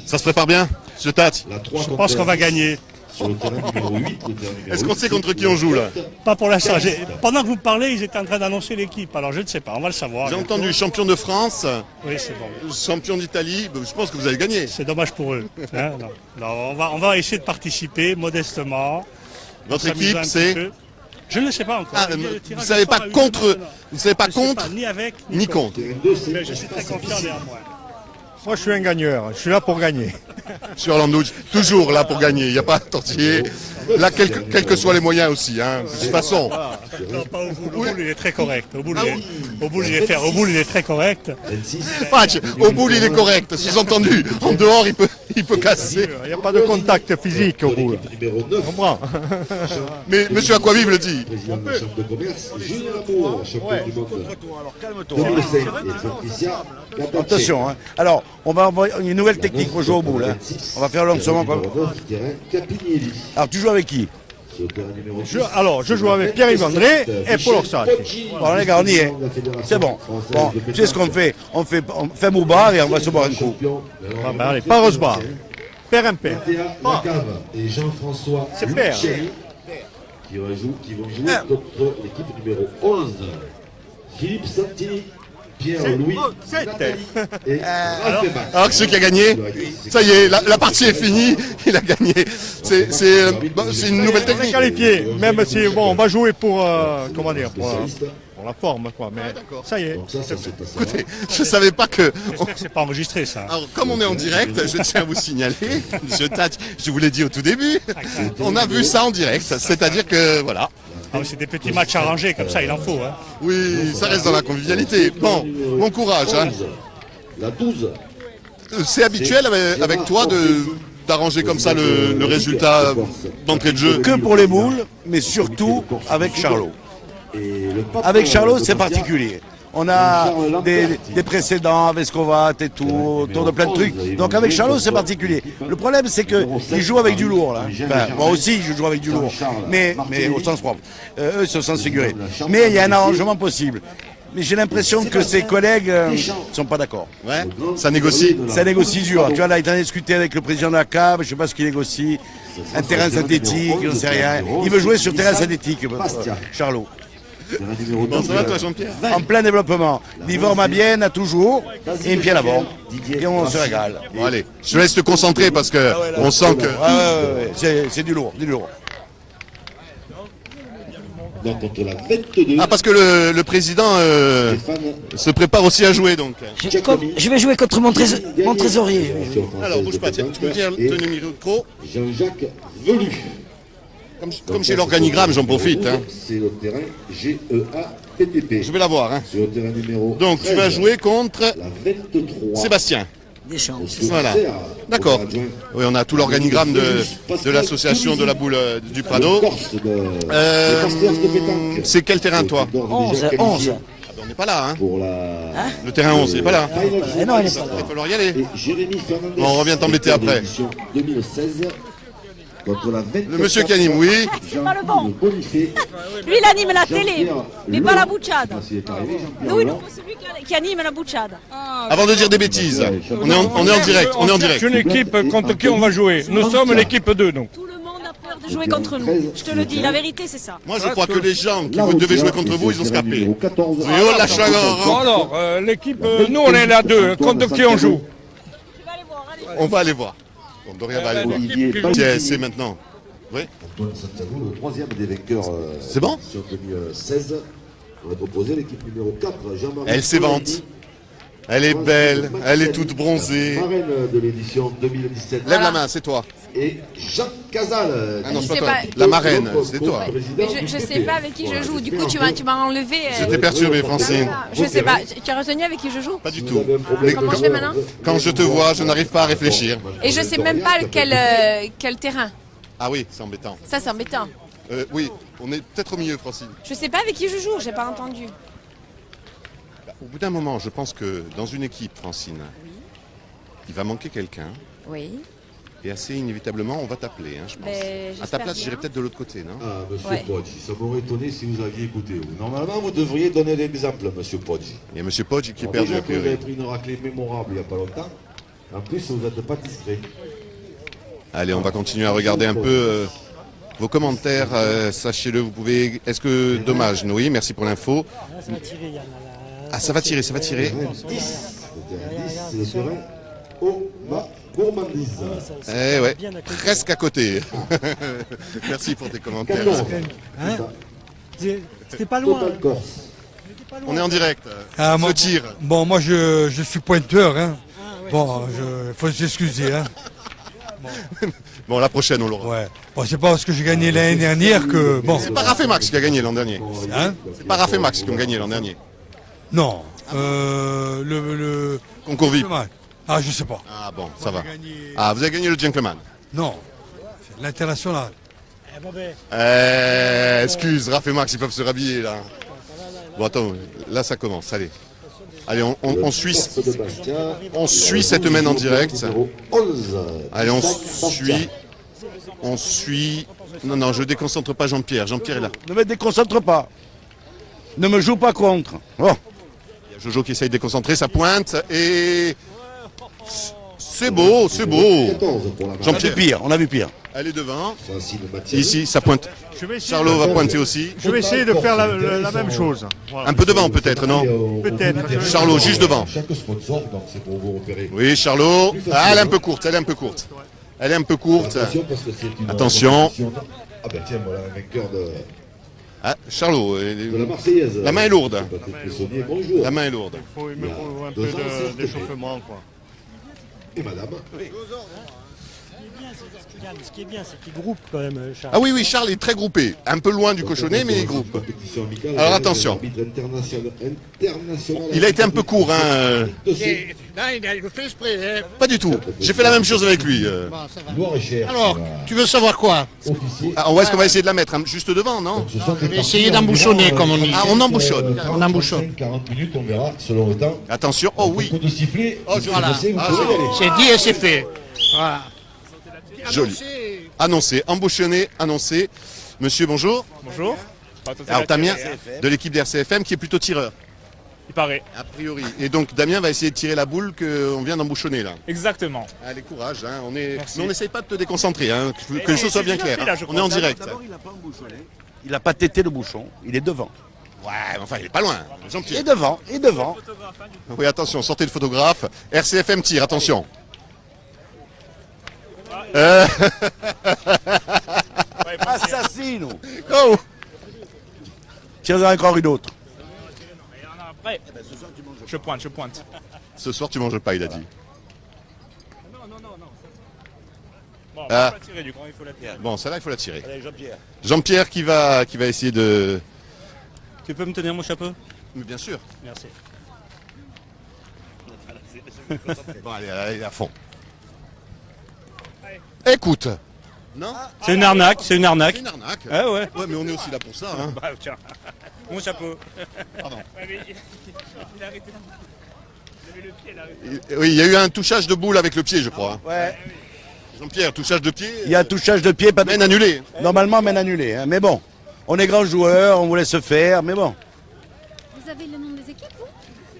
Ça se prépare bien, je tâte. Je pense qu'on va gagner. Est-ce qu'on sait contre qui on joue là? Pas pour l'instant. Pendant que vous parlez, ils étaient en train d'annoncer l'équipe. Alors je ne sais pas, on va le savoir. J'ai entendu champion de France. Oui, c'est bon. Champion d'Italie. Je pense que vous allez gagner. C'est dommage pour eux. Hein, non, on va essayer de participer modestement. Votre équipe, c'est? Je ne le sais pas encore. Ah, vous ne savez pas contre, vous savez pas contre, ni avec, ni contre. Mais je suis très confiant néanmoins. Moi, je suis un gagneur. Je suis là pour gagner. Sur Orlando, toujours là pour gagner. Il n'y a pas à tortiller. Là, quels que soient les moyens aussi. Hein. De toute façon. Non, pas au boule. Au boule, il est très correct. Au boule, il est très correct. Au boule, il est correct. Sous-entendu. En dehors, il peut casser. Il n'y a pas de contact physique au boule. On comprend. Mais monsieur Aquavive le dit. Attention, hein. Alors, on va envoyer une nouvelle technique pour jouer au boule. Hein. On va faire lancement. Alors, tu joues avec qui? Je joue avec Pierre-Yves André et Paul Orsatti. Bon, les gars, on y est. C'est bon. Bon, tu sais ce qu'on fait? On fait un moubar et on va se boire un coup. Ah ben allez, pas Rosbar. Père impair. Et Jean-François c'est père. Qui vont jouer contre l'équipe numéro 11. Philippe Santini, Pierre-Louis, Nathalie et alors que celui qui a gagné, ça y est, la partie est finie, il a gagné. C'est une nouvelle technique. Qualifié, même si bon, on va jouer pour comment dire, pour la forme, quoi. Mais ça y est. Écoutez, je savais pas que... J'espère que c'est pas enregistré, ça. Alors, comme on est en direct, je tiens à vous signaler, je vous l'ai dit au tout début, on a vu ça en direct, c'est-à-dire que, voilà. Ah, c'est des petits matchs arrangés, comme ça, il en faut. Hein. Oui, ça reste dans la convivialité. Bon, bon courage. Hein. La 12. C'est habituel avec toi d'arranger comme ça le résultat d'entrée de jeu? Que pour les boules, mais surtout avec Charlot. Avec Charlot, c'est particulier. On a des précédents avec Scovat et tout, autour de plein de trucs. Donc avec Charlot, c'est particulier. Le problème, c'est qu'ils jouent avec du lourd. Là. Enfin, moi aussi, je joue avec du lourd, mais au sens propre. Eux, c'est au sens figuré. Mais il y a un arrangement possible. Mais j'ai l'impression que ses collègues ne sont pas d'accord. Ouais, ça négocie. Ça négocie dur. Tu vois, là, il a discuté avec le président de la CAB, je ne sais pas ce qu'il négocie. Un terrain synthétique, je ne sais rien. Il veut jouer sur terrain synthétique, Charlot. Bon, ça va toi Jean-Pierre? En plein développement. Livor Mabienne a toujours et un pied à l'avant. Et on se régale. Bon allez, je te laisse te concentrer parce que on sent que... c'est du lourd, du lourd. Ah parce que le président se prépare aussi à jouer donc. Je vais jouer contre mon trésorier. Alors bouge pas, tiens, tu peux dire le numéro. Jean-Jacques Velu. Comme chez l'organigramme, j'en profite. Hein. C'est le terrain GEA-PTP. Je vais la voir. Hein. Sur le terrain numéro donc 13, tu vas jouer contre Sébastien. Deschamps. Voilà. D'accord. Oui, on a tout l'organigramme de l'association de la boule du Prado. C'est quel terrain toi? 11. Ah ben, on n'est pas là. Hein. Le terrain 11, il n'est pas là. Non, il n'est pas là. Il va falloir y aller. On revient t'embêter après. 2016. Le monsieur qui anime, oui. C'est pas le bon. Lui, il anime la télé, mais pas la bouchade. Nous, il nous faut celui qui anime la bouchade. Avant de dire des bêtises, on est en direct. On est en direct. Une équipe contre qui on va jouer. Nous sommes l'équipe 2, donc. Tout le monde a peur de jouer contre nous. Je te le dis, la vérité, c'est ça. Moi, je crois que les gens qui devaient jouer contre vous, ils ont scapé. Alors, l'équipe, nous, on est là 2. Contre qui on joue? On va aller voir. Doria va aller voir. C'est maintenant. Oui. Antoine Santiago, le troisième des vainqueurs. C'est bon? Sur 2016. On va proposer l'équipe numéro 4, Jean-Marie. Elle s'évente. Elle est belle, elle est toute bronzée. Marraine de l'édition 2017. Lève la main, c'est toi. Et Jean Casal. Ah non, c'est pas toi. La marraine, c'est toi. Mais je ne sais pas avec qui je joue. Du coup, tu m'as enlevé. J'étais perturbé, Francine. Je sais pas. Tu as retenu avec qui je joue? Pas du tout. Comment je fais maintenant? Quand je te vois, je n'arrive pas à réfléchir. Et je sais même pas quel terrain. Ah oui, c'est embêtant. Ça, c'est embêtant. Oui, on est peut-être au milieu, Francine. Je sais pas avec qui je joue. J'ai pas entendu. Au bout d'un moment, je pense que dans une équipe, Francine, il va manquer quelqu'un. Oui. Et assez inévitablement, on va t'appeler, hein, je pense. À ta place, j'irai peut-être de l'autre côté, non? Ah, monsieur Poggi, ça m'aurait étonné si vous aviez écouté. Normalement, vous devriez donner l'exemple, monsieur Poggi. Il y a monsieur Poggi qui est perdu. Déjà que vous avez pris une raclée mémorable il n'y a pas longtemps. En plus, vous n'êtes pas discret. Allez, on va continuer à regarder un peu vos commentaires. Sachez-le, vous pouvez... Est-ce que... Dommage, oui, merci pour l'info. Ah, ça va tirer, ça va tirer. 10, le terrain au gourmandise. Eh ouais, presque à côté. Merci pour tes commentaires. Hein? C'était pas loin. On est en direct. Ce tir. Bon, moi je suis pointeur. Hein. Bon, il faut s'excuser. Hein. Bon, la prochaine, on l'aura. Ouais. Bon, c'est pas parce que j'ai gagné l'année dernière que... Bon. C'est pas Raph et Max qui a gagné l'an dernier. Hein? C'est pas Raph et Max qui ont gagné l'an dernier. Non. Le concours VIP. Ah, je sais pas. Ah bon, ça va. Ah, vous avez gagné le Gentleman? Non. C'est l'international. Excuse, Raph et Max, ils peuvent se rhabiller là. Bon, attends, là ça commence, allez. Allez, on suit cette main en direct. Allez, on suit. Non, je déconcentre pas Jean-Pierre. Jean-Pierre est là. Ne me déconcentre pas. Ne me joue pas contre. Oh. Il y a Jojo qui essaye de déconcentrer, ça pointe et... C'est beau, c'est beau. Jean-Pierre, pire, on a vu pire. Elle est devant. Ici, ça pointe. Charlot va pointer aussi. Je vais essayer de faire la même chose. Voilà. Un peu devant peut-être, non? Peut-être. Charlot, juste devant. Chaque sponsor, donc c'est pour vous repérer. Oui, Charlot. Ah, elle est un peu courte, elle est un peu courte. Elle est un peu courte. Attention, parce que c'est une... Attention. Ah ben tiens, voilà un vainqueur de... Ah, Charlot, de la Marseillaise. la main est lourde. Patrick Tessonnier, bonjour. La main est lourde. Il me faut un peu d'échauffement, quoi. Et madame. Ce qui est bien, c'est qu'il groupe quand même, Charles. Ah oui, oui, Charles est très groupé. Un peu loin du cochonnet, mais il groupe. Alors attention. Il a été un peu court, hein. Non, il le fait exprès. Pas du tout. J'ai fait la même chose avec lui. Alors, tu veux savoir quoi? Ah, est-ce qu'on va essayer de la mettre juste devant, non? Je vais essayer d'embouchonner, comme on dit. Ah, on embouchonne. On embouchonne. 40 minutes, on verra, selon le temps. Attention, oh oui. Coup de sifflet. Oh, Voilà. C'est dit et c'est fait. Voilà. Joli. Annoncé, embouchonné, annoncé. Monsieur, bonjour. Bonjour. Alors Damien, de l'équipe d'RCFM, qui est plutôt tireur. Il paraît. A priori. Et donc Damien va essayer de tirer la boule qu'on vient d'embouchonner là. Exactement. Allez, courage. Hein. Mais on n'essaye pas de te déconcentrer, hein. Que les choses soient bien claires. Hein. On est en direct. D'abord, il n'a pas embouchonné. Il n'a pas tété le bouchon. Il est devant. Ouais, mais enfin, il est pas loin. Il est devant. Il est devant. Oui, attention, sortez le photographe. RCFM tire, attention. Assassino. Oh. Tiens-en encore une autre. Je pointe. Ce soir, tu manges pas, il a dit. Bon, Ah. il faut la tirer, du coup, il faut la tirer. Bon, celle-là, il faut la tirer. Allez, Jean-Pierre. Jean-Pierre qui va essayer de... Tu peux me tenir mon chapeau? Mais bien sûr. Merci. Bon, allez, à fond. Écoute. Non? C'est une arnaque, C'est une arnaque. Ah ouais. Ouais, mais on est aussi là pour ça. Hein. Bah, tiens. Mon chapeau. Pardon. Il a arrêté Oui, il y a eu un touchage de boule avec le pied, je crois. Ouais. Jean-Pierre, touchage de pied. Il y a touchage de pied, pas de... Mène annulée. Normalement, mène annulée. Hein. Mais bon, on est grands joueurs, on vous laisse faire, mais bon. Vous avez le nom des équipes, vous?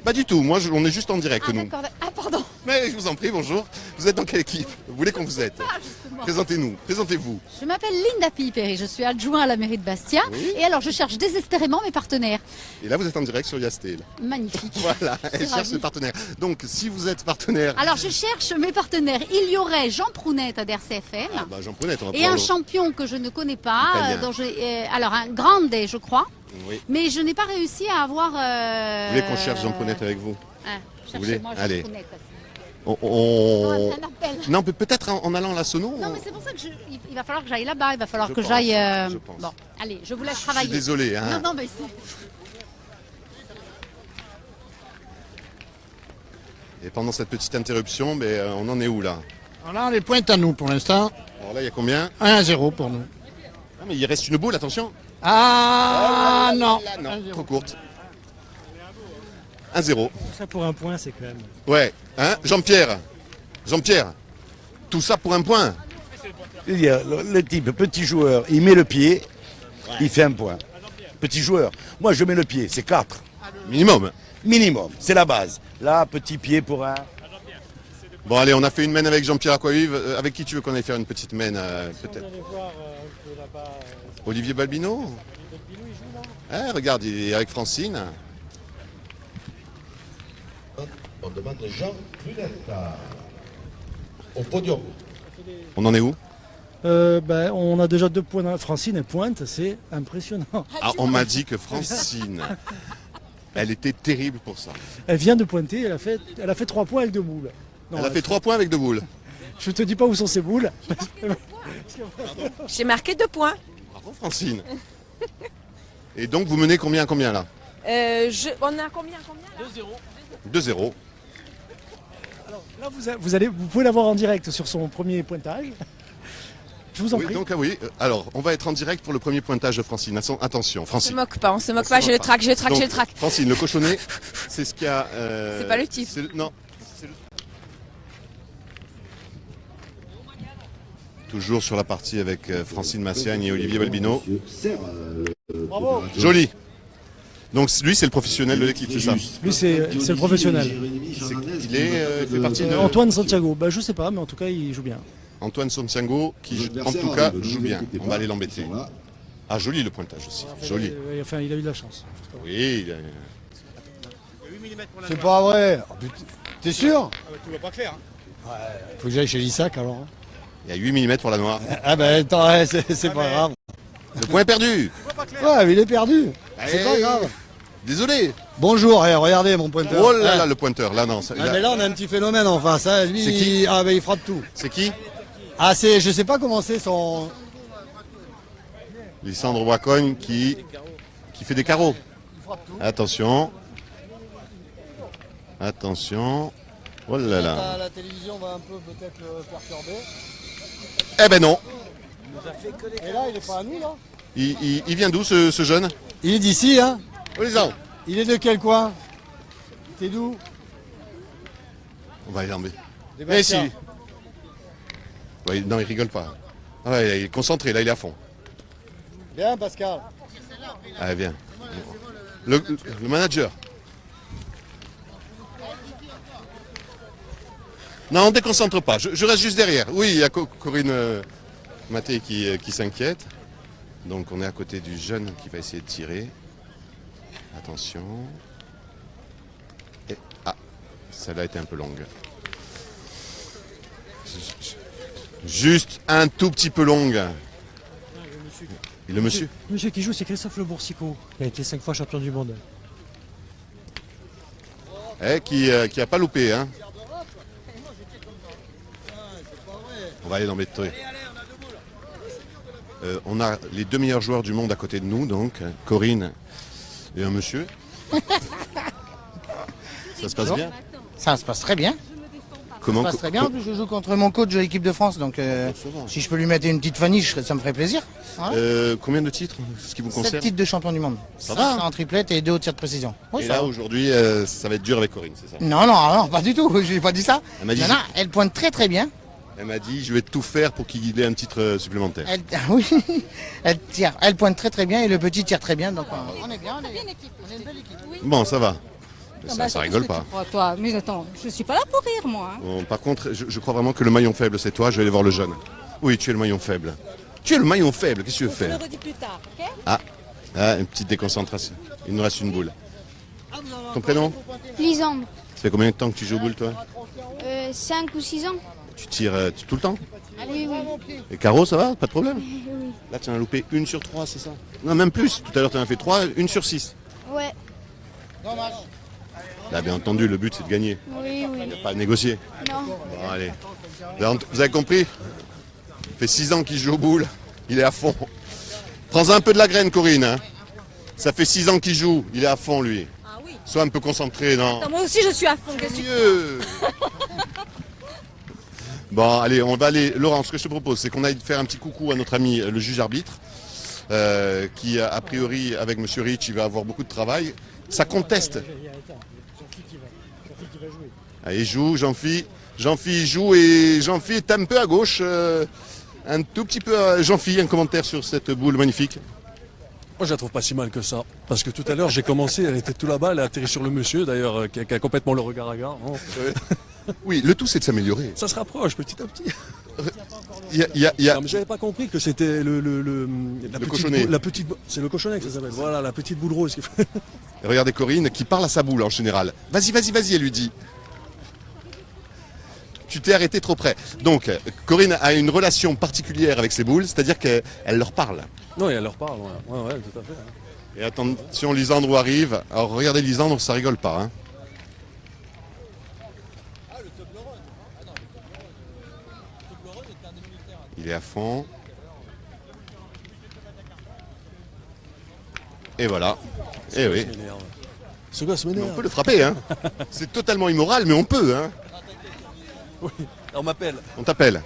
Pas du tout, moi on est juste en direct, nous. D'accord. Ah, pardon. Mais je vous en prie, bonjour. Vous êtes dans quelle équipe? Vous voulez qu'on vous aide? Présentez-nous, présentez-vous. Je m'appelle Linda Piperi, je suis adjoint à la mairie de Bastia. Oui. Et alors, je cherche désespérément mes partenaires. Et là, vous êtes en direct sur Yastel. Magnifique. Voilà, elle cherche ravi. ses partenaires. Donc, si vous êtes partenaire... Alors, je cherche mes partenaires. Il y aurait Jean Prounet à DRCFM. Ah, bah, Jean Prounet, on va Et pouvoir un le- champion que je ne connais pas, Italien. alors un grande, je crois, Oui. mais je n'ai pas réussi à avoir. Vous voulez qu'on cherche Jean Prounet avec vous? Vous voulez? Cherchez-moi Jean Allez. Prounet. On- Un appel. Non, peut-être en allant à la sono. Non, mais c'est pour ça que il va falloir que j'aille là-bas, il va falloir Je que pense, j'aille. je pense. Bon, allez, je vous laisse Je travailler. suis désolé. Hein. Non, mais c'est. Et pendant cette petite interruption, on en est où là? Alors là, on les pointe à nous pour l'instant. Alors là, il y a combien? 1-0 pour nous. Ah, mais il reste une boule, attention. Ah non. Non, trop courte. 1-0. Ça pour un point, c'est quand même. Ouais, hein, Jean-Pierre, tout ça pour un point. C'est-à-dire, le type, petit joueur, il met le pied, il fait un point. Petit joueur. Moi, je mets le pied, c'est 4. Minimum. Minimum, c'est la base. Là, petit pied pour un... Bon, allez, on a fait une mène avec Jean-Pierre Aquavive. Avec qui tu veux qu'on aille faire une petite mène, peut-être? Olivier Balbino. Ah, regarde, il est avec Francine. On demande Jean Prounet au podium. On en est où? On a déjà 2 points. Francine, elle pointe, c'est impressionnant. Ah, on m'a dit que Francine, elle était terrible pour ça. Elle vient de pointer, elle a fait 3 points avec 2 boules. Non, Elle a fait 3 points avec 2 boules. Je te dis pas où sont ces boules. J'ai marqué 2 points. Bravo Francine. Et donc vous menez combien là? On a combien là? 2-0. Là, vous pouvez l'avoir en direct sur son premier pointage. Je vous en Oui, prie. donc oui. Alors, on va être en direct pour le premier pointage de Francine. Attention, On se Francine. moque pas, j'ai le trac, Donc, Francine, le cochonnet, c'est ce qu'il y a. C'est pas le type. Non. Toujours sur la partie avec Francine Massiagne et Olivier Balbino. Bravo. Joli. Donc lui, c'est le professionnel de l'équipe, c'est ça? Lui, c'est le professionnel. Il fait partie de... Antoine Santiago, je sais pas, mais en tout cas, il joue bien. Antoine Santiago, qui en tout cas joue bien. On va aller l'embêter. Ah, joli le pointage aussi. Joli. Enfin, il a eu de la chance. Oui. C'est pas vrai. Oh, t'es sûr? Tu vois pas clair. Faut que j'aille chez l'ISAC alors. Il y a 8 mm pour la noire. Ah ben attends, c'est pas grave. Le point est perdu. Ouais, mais il est perdu. C'est pas grave. Désolé. Bonjour, regardez mon pointeur. Oh là là, le pointeur, là non. Mais là on a un petit phénomène en face. Hein. Lui, C'est qui il frappe tout. C'est qui? Ah, je sais pas comment c'est son... Lissandre Wacogne qui fait des carreaux. Attention. Attention. Oh là là. La télévision va un peu peut-être le perturber. Eh ben non. Et là, il est pas à nous, là? Il vient d'où ce jeune? Il est d'ici, hein? Lisandre. Il est de quel coin? T'es d'où? On va aller l'enlever. Des Mais si. Bastia. Ouais, non, il rigole pas. Ah ouais, il est concentré, là, il est à fond. Bien, Pascal. Ah, viens. Le manager. Non, on ne déconcentre pas. Je reste juste derrière. Oui, il y a Corinne Maté qui s'inquiète. Donc on est à côté du jeune qui va essayer de tirer. Attention. Et, celle-là a été un peu longue. Juste un tout petit peu longue. Et le monsieur? Le monsieur qui joue, c'est Christophe Le Boursicot. Il a été 5 fois champion du monde. Qui a pas loupé, hein. On va aller dans mes trucs. On a les 2 meilleurs joueurs du monde à côté de nous, donc Corinne et un monsieur. Ça se passe bien? Ça se passe très bien. Comment? Ça se passe très bien. En plus, je joue contre mon coach de l'équipe de France, donc si je peux lui mettre une petite faniche, ça me ferait plaisir. Voilà. Combien de titres, ce qui vous 7 concerne? titres de champion du monde. Ça va, hein? En triplette et 2 au tir de précision. Oui, Et ça là, va. aujourd'hui, ça va être dur avec Corinne, c'est ça? Non, pas du tout. Je n'ai pas dit ça. Elle m'a dit- Non, elle pointe très très bien. Elle m'a dit, je vais tout faire pour qu'il ait un titre supplémentaire. Oui, elle pointe très très bien et le petit tire très bien. Donc on est bien. On est une belle équipe. Bon, ça va. Mais ça rigole pas. Toi, mais attends, je suis pas là pour rire, moi. hein. Bon, par contre, je crois vraiment que le maillon faible, c'est toi. Je vais aller voir le jeune. Oui, tu es le maillon faible. Tu es le maillon faible. Qu'est-ce que tu veux Je le faire? redis plus tard, ok? Une petite déconcentration. Il nous reste une boule. Ton prénom? Lisandre, Ça fait combien de temps que tu joues au boule, toi? 5 ou 6 ans. Tu tires tout le temps? Oui, oui. Et Caro, ça va? Pas de problème? Oui. Là, tu en as loupé 1 sur 3, c'est ça? Non, même plus. Tout à l'heure, tu en as fait 3, 1 sur 6. Ouais. Là, bien entendu, le but, c'est de gagner. Oui, oui. Il n'y a pas à négocier. Non. Bon, allez. Vous avez compris? Ça fait 6 ans qu'il joue au boule. Il est à fond. Prends un peu de la graine, Corinne. Hein. Ça fait 6 ans qu'il joue. Il est à fond, lui. Ah oui. Sois un peu concentré, non? Attends, moi aussi, je suis à fond. qu'est-ce que tu- Mieux. Bon, allez, on va aller. Laurent, ce que je te propose, c'est qu'on aille faire un petit coucou à notre ami le juge arbitre, qui, a priori, avec Monsieur Rich, il va avoir beaucoup de travail. Ça conteste. Allez, joue, Jean-Phi. Jean-Phi joue et Jean-Phi est un peu à gauche. Un tout petit peu. Jean-Phi, un commentaire sur cette boule magnifique. Moi, je la trouve pas si mal que ça. Parce que tout à l'heure, j'ai commencé, elle était tout là-bas, elle a atterri sur le monsieur, d'ailleurs, qui a complètement le regard à gare. Oui, le tout, c'est de s'améliorer. Ça se rapproche petit à petit. Non, mais j'avais pas compris que c'était la petite cochonnet. c'est le cochonnet que ça s'appelle. Voilà, la petite boule rose. Et regardez Corinne qui parle à sa boule en général. Vas-y, vas-y, vas-y, elle lui dit. Tu t'es arrêté trop près. Donc, Corinne a une relation particulière avec ses boules, c'est-à-dire qu'elle leur parle. Non, et elle leur parle, ouais, tout à fait. Et attention, Lisandro arrive. Alors, regardez Lisandro, ça rigole pas. Hein. Il est à fond. Et voilà. Et oui. Ce gosse m'énerve. On peut le frapper, hein. C'est totalement immoral, mais on peut, hein. Oui, on m'appelle. On t'appelle.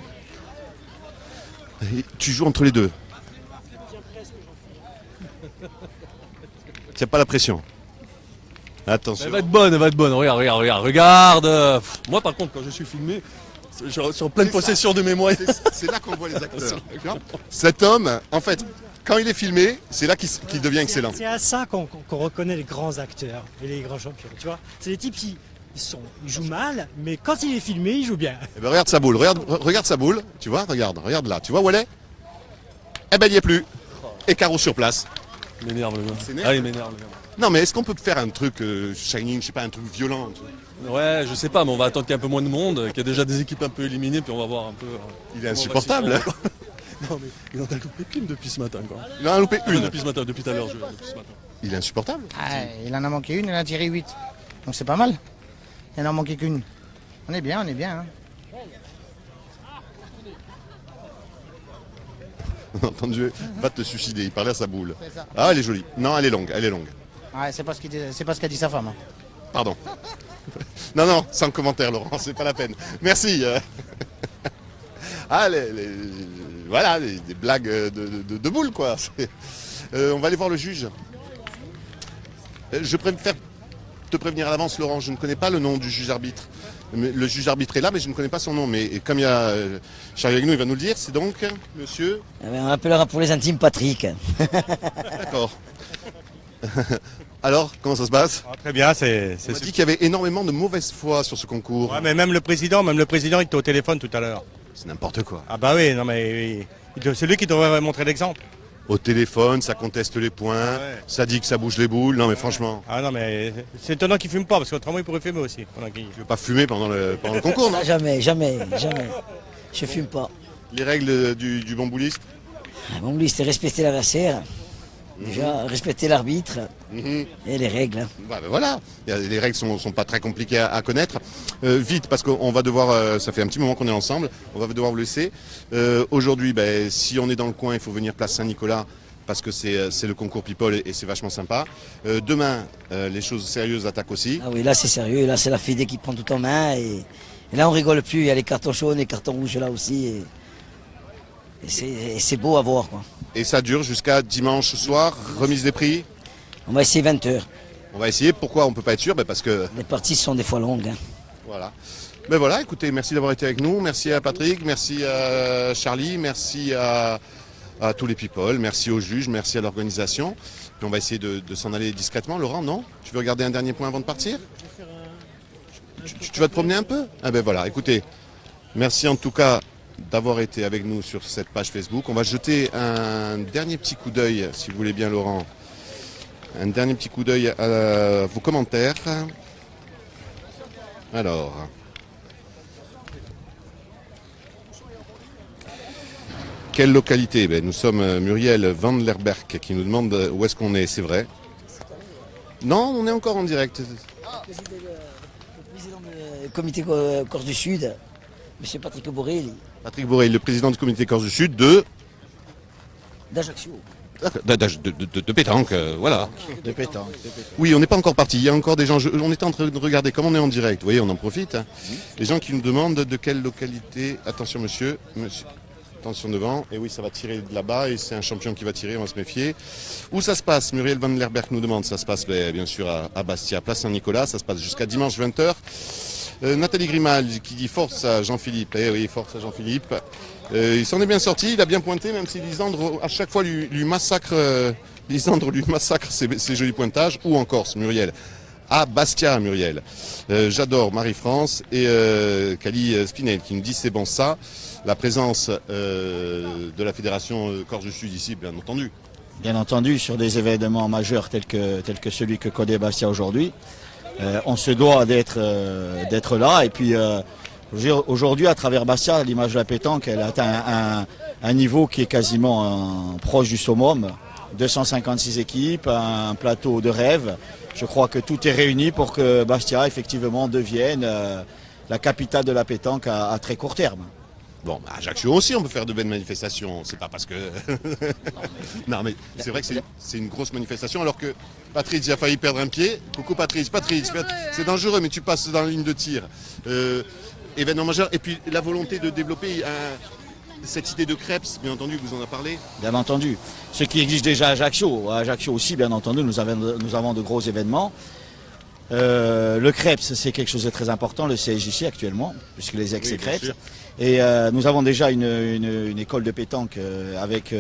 Et tu joues entre les deux. Tiens pas la pression. Attention. Elle va être bonne, regarde. Moi, par contre, quand je suis filmé, je suis en pleine possession de mes moyens. C'est là qu'on voit les acteurs. Tu vois. Cet homme, en fait, quand il est filmé, c'est là qu'il devient excellent. C'est à ça qu'on reconnaît les grands acteurs et les grands champions. Tu vois, c'est des types qui ils jouent mal, mais quand il est filmé, il joue bien. Eh ben, regarde sa boule, regarde sa boule. Tu vois, regarde là. Tu vois où elle est? Eh ben, il n'y est plus. Et Caro sur place. Il m'énerve le gars. Il m'énerve. Non, mais est-ce qu'on peut faire un truc Shining, je sais pas, un truc violent? Ouais, je sais pas, mais on va attendre qu'il y ait un peu moins de monde, qu'il y a déjà des équipes un peu éliminées, puis on va voir un peu. Il est insupportable. Non, mais il en a loupé qu'une depuis ce matin, quoi. Il en a loupé une Depuis ce matin, depuis tout à l'heure, depuis ce matin. Il est insupportable. Ah, il en a manqué une, il en a tiré 8. Donc c'est pas mal. Il en a manqué qu'une. On est bien, hein. Entendu, va te suicider, il parlait à sa boule. Ah, elle est jolie. Non, elle est longue, Ouais, c'est pas ce qu'a dit sa femme. Hein. Pardon. Non, sans commentaire, Laurent, c'est pas la peine. Merci. Ah, voilà, des blagues de boule, quoi. On va aller voir le juge. Je préfère te prévenir à l'avance, Laurent, je ne connais pas le nom du juge-arbitre. Le juge-arbitre est là, mais je ne connais pas son nom. Mais comme il y a Charlie avec nous, il va nous le dire. C'est donc monsieur... On appellera pour les intimes Patrick. D'accord. Alors, comment ça se passe? Très bien, c'est... On m'a dit qu'il y avait énormément de mauvaise foi sur ce concours. Ouais, mais même le président, il était au téléphone tout à l'heure. C'est n'importe quoi. Ah bah oui, non mais c'est lui qui devrait montrer l'exemple. Au téléphone, ça conteste les points, ça dit que ça bouge les boules. Non mais franchement. Ah non mais c'est étonnant qu'il fume pas, parce qu'autrement il pourrait fumer aussi. Tu veux pas fumer pendant le concours, non? Jamais. Je fume pas. Les règles du bon bouliste? Le bon bouliste, c'est respecter l'adversaire. Déjà, respecter l'arbitre et les règles. Bah, voilà, les règles sont pas très compliquées à connaître. Vite, parce qu'on va devoir, ça fait un petit moment qu'on est ensemble, on va devoir vous laisser. Aujourd'hui, si on est dans le coin, il faut venir place Saint-Nicolas, parce que c'est le concours People et c'est vachement sympa. Demain, les choses sérieuses attaquent aussi. Ah oui, là c'est sérieux, et là c'est la FED qui prend tout en main. Et là on rigole plus, il y a les cartons jaunes et les cartons rouges là aussi. Et c'est beau à voir, quoi. Et ça dure jusqu'à dimanche soir, remise des prix? On va essayer 20h. On va essayer, pourquoi on ne peut pas être sûr? Parce que... Les parties sont des fois longues. Hein. Voilà. Voilà, écoutez, merci d'avoir été avec nous, merci à Patrick, merci à Charlie, merci à tous les people, merci aux juges, merci à l'organisation. Puis on va essayer de s'en aller discrètement. Laurent, non? Tu veux regarder un dernier point avant de partir? Tu vas te promener un peu? Ah ben voilà, écoutez, merci en tout cas d'avoir été avec nous sur cette page Facebook. On va jeter un dernier petit coup d'œil, si vous voulez bien Laurent, un dernier petit coup d'œil à vos commentaires. Alors, quelle localité? Nous sommes Muriel Van Lerberg qui nous demande où est-ce qu'on est, c'est vrai? Non, on est encore en direct. Le président du comité Corse du Sud, M. Patrick Borrelli. Patrick Borrelli, le président du comité Corse du Sud d'Ajaccio. De pétanque, voilà. De pétanque. Oui, on n'est pas encore parti. Il y a encore des gens. On était en train de regarder, comme on est en direct. Vous voyez, on en profite. Hein. Les gens qui nous demandent de quelle localité. Attention, monsieur. Attention devant. Et oui, ça va tirer de là-bas. Et c'est un champion qui va tirer. On va se méfier. Où ça se passe? Muriel Van Lerberg nous demande. Ça se passe bien sûr à Bastia, place Saint-Nicolas. Ça se passe jusqu'à dimanche 20h. Nathalie Grimal qui dit force à Jean-Philippe. Eh oui, force à Jean-Philippe. Il s'en est bien sorti, il a bien pointé, même si Lisandre à chaque fois lui massacre ses jolis pointages. Ou en Corse, Muriel. À Bastia, Muriel. J'adore Marie-France et Cali Spinel qui nous dit c'est bon ça. La présence de la Fédération Corse du Sud ici, bien entendu. Bien entendu, sur des événements majeurs tels que celui que connaît Bastia aujourd'hui. On se doit d'être là et puis aujourd'hui à travers Bastia, l'image de la pétanque, elle atteint un niveau qui est quasiment proche du summum. 256 équipes, un plateau de rêve. Je crois que tout est réuni pour que Bastia effectivement devienne la capitale de la pétanque à très court terme. Bon, à Ajaccio aussi, on peut faire de belles manifestations. C'est pas parce que... non, mais c'est vrai que c'est une grosse manifestation, alors que Patrice a failli perdre un pied. Coucou Patrice, c'est dangereux, mais tu passes dans la ligne de tir. Événement majeur. Et puis la volonté de développer cette idée de crêpes, bien entendu, vous en a parlé. Bien entendu. Ce qui existe déjà à Ajaccio. À Ajaccio aussi, bien entendu, nous avons de gros événements. Le Crêpes, c'est quelque chose de très important, le CSJC actuellement, puisque les ex c'est Crêpes. Et nous avons déjà une école de pétanque avec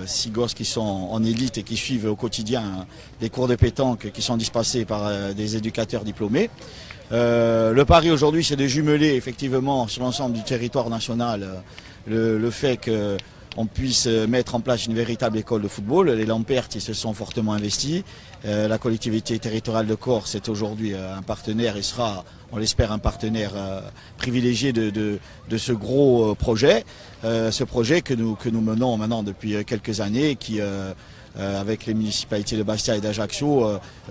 6 gosses qui sont en élite et qui suivent au quotidien des cours de pétanque qui sont dispensés par des éducateurs diplômés. Le pari aujourd'hui, c'est de jumeler effectivement sur l'ensemble du territoire national le fait on puisse mettre en place une véritable école de football. Les Lamperts, ils se sont fortement investis. La collectivité territoriale de Corse est aujourd'hui un partenaire et sera, on l'espère, un partenaire privilégié de ce gros projet. Ce projet que nous menons maintenant depuis quelques années, qui avec les municipalités de Bastia et d'Ajaccio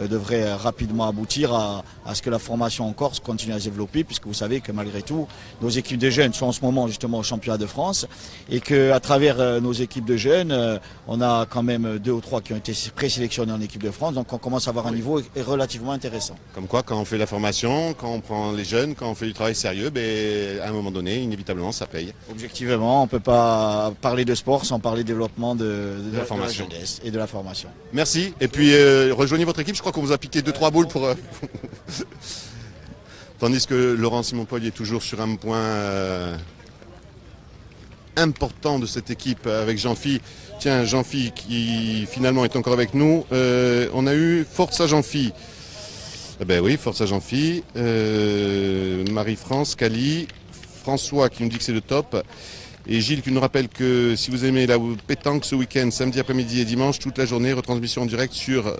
devrait rapidement aboutir à ce que la formation en Corse continue à se développer, puisque vous savez que malgré tout, nos équipes de jeunes sont en ce moment justement au championnat de France et qu'à travers nos équipes de jeunes, on a quand même 2 ou 3 qui ont été présélectionnés en équipe de France, donc on commence à avoir un niveau relativement intéressant. Comme quoi, quand on fait la formation, quand on prend les jeunes, quand on fait du travail sérieux, à un moment donné, inévitablement, ça paye. Objectivement, on ne peut pas parler de sport sans parler développement de la formation et de la formation. Merci. Et puis rejoignez votre équipe. Je crois qu'on vous a piqué 2-3 boules pour. Tandis que Laurent Simon-Paul est toujours sur un point important de cette équipe avec Jean-Phi. Tiens, Jean-Phi qui finalement est encore avec nous. On a eu Forza Jean-Phi. Eh ben oui, Forza Jean-Phi. Marie-France, Cali, François qui nous dit que c'est le top. Et Gilles qui nous rappelle que si vous aimez la pétanque ce week-end, samedi après-midi et dimanche, toute la journée, retransmission en direct sur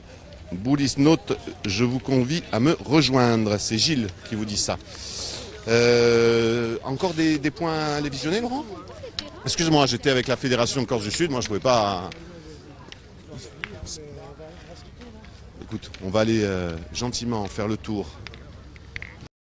Boulis Note, je vous convie à me rejoindre. C'est Gilles qui vous dit ça. Encore des points à aller visionner, Laurent ? Excuse-moi, j'étais avec la Fédération de Corse du Sud, moi je ne pouvais pas... Écoute, on va aller gentiment faire le tour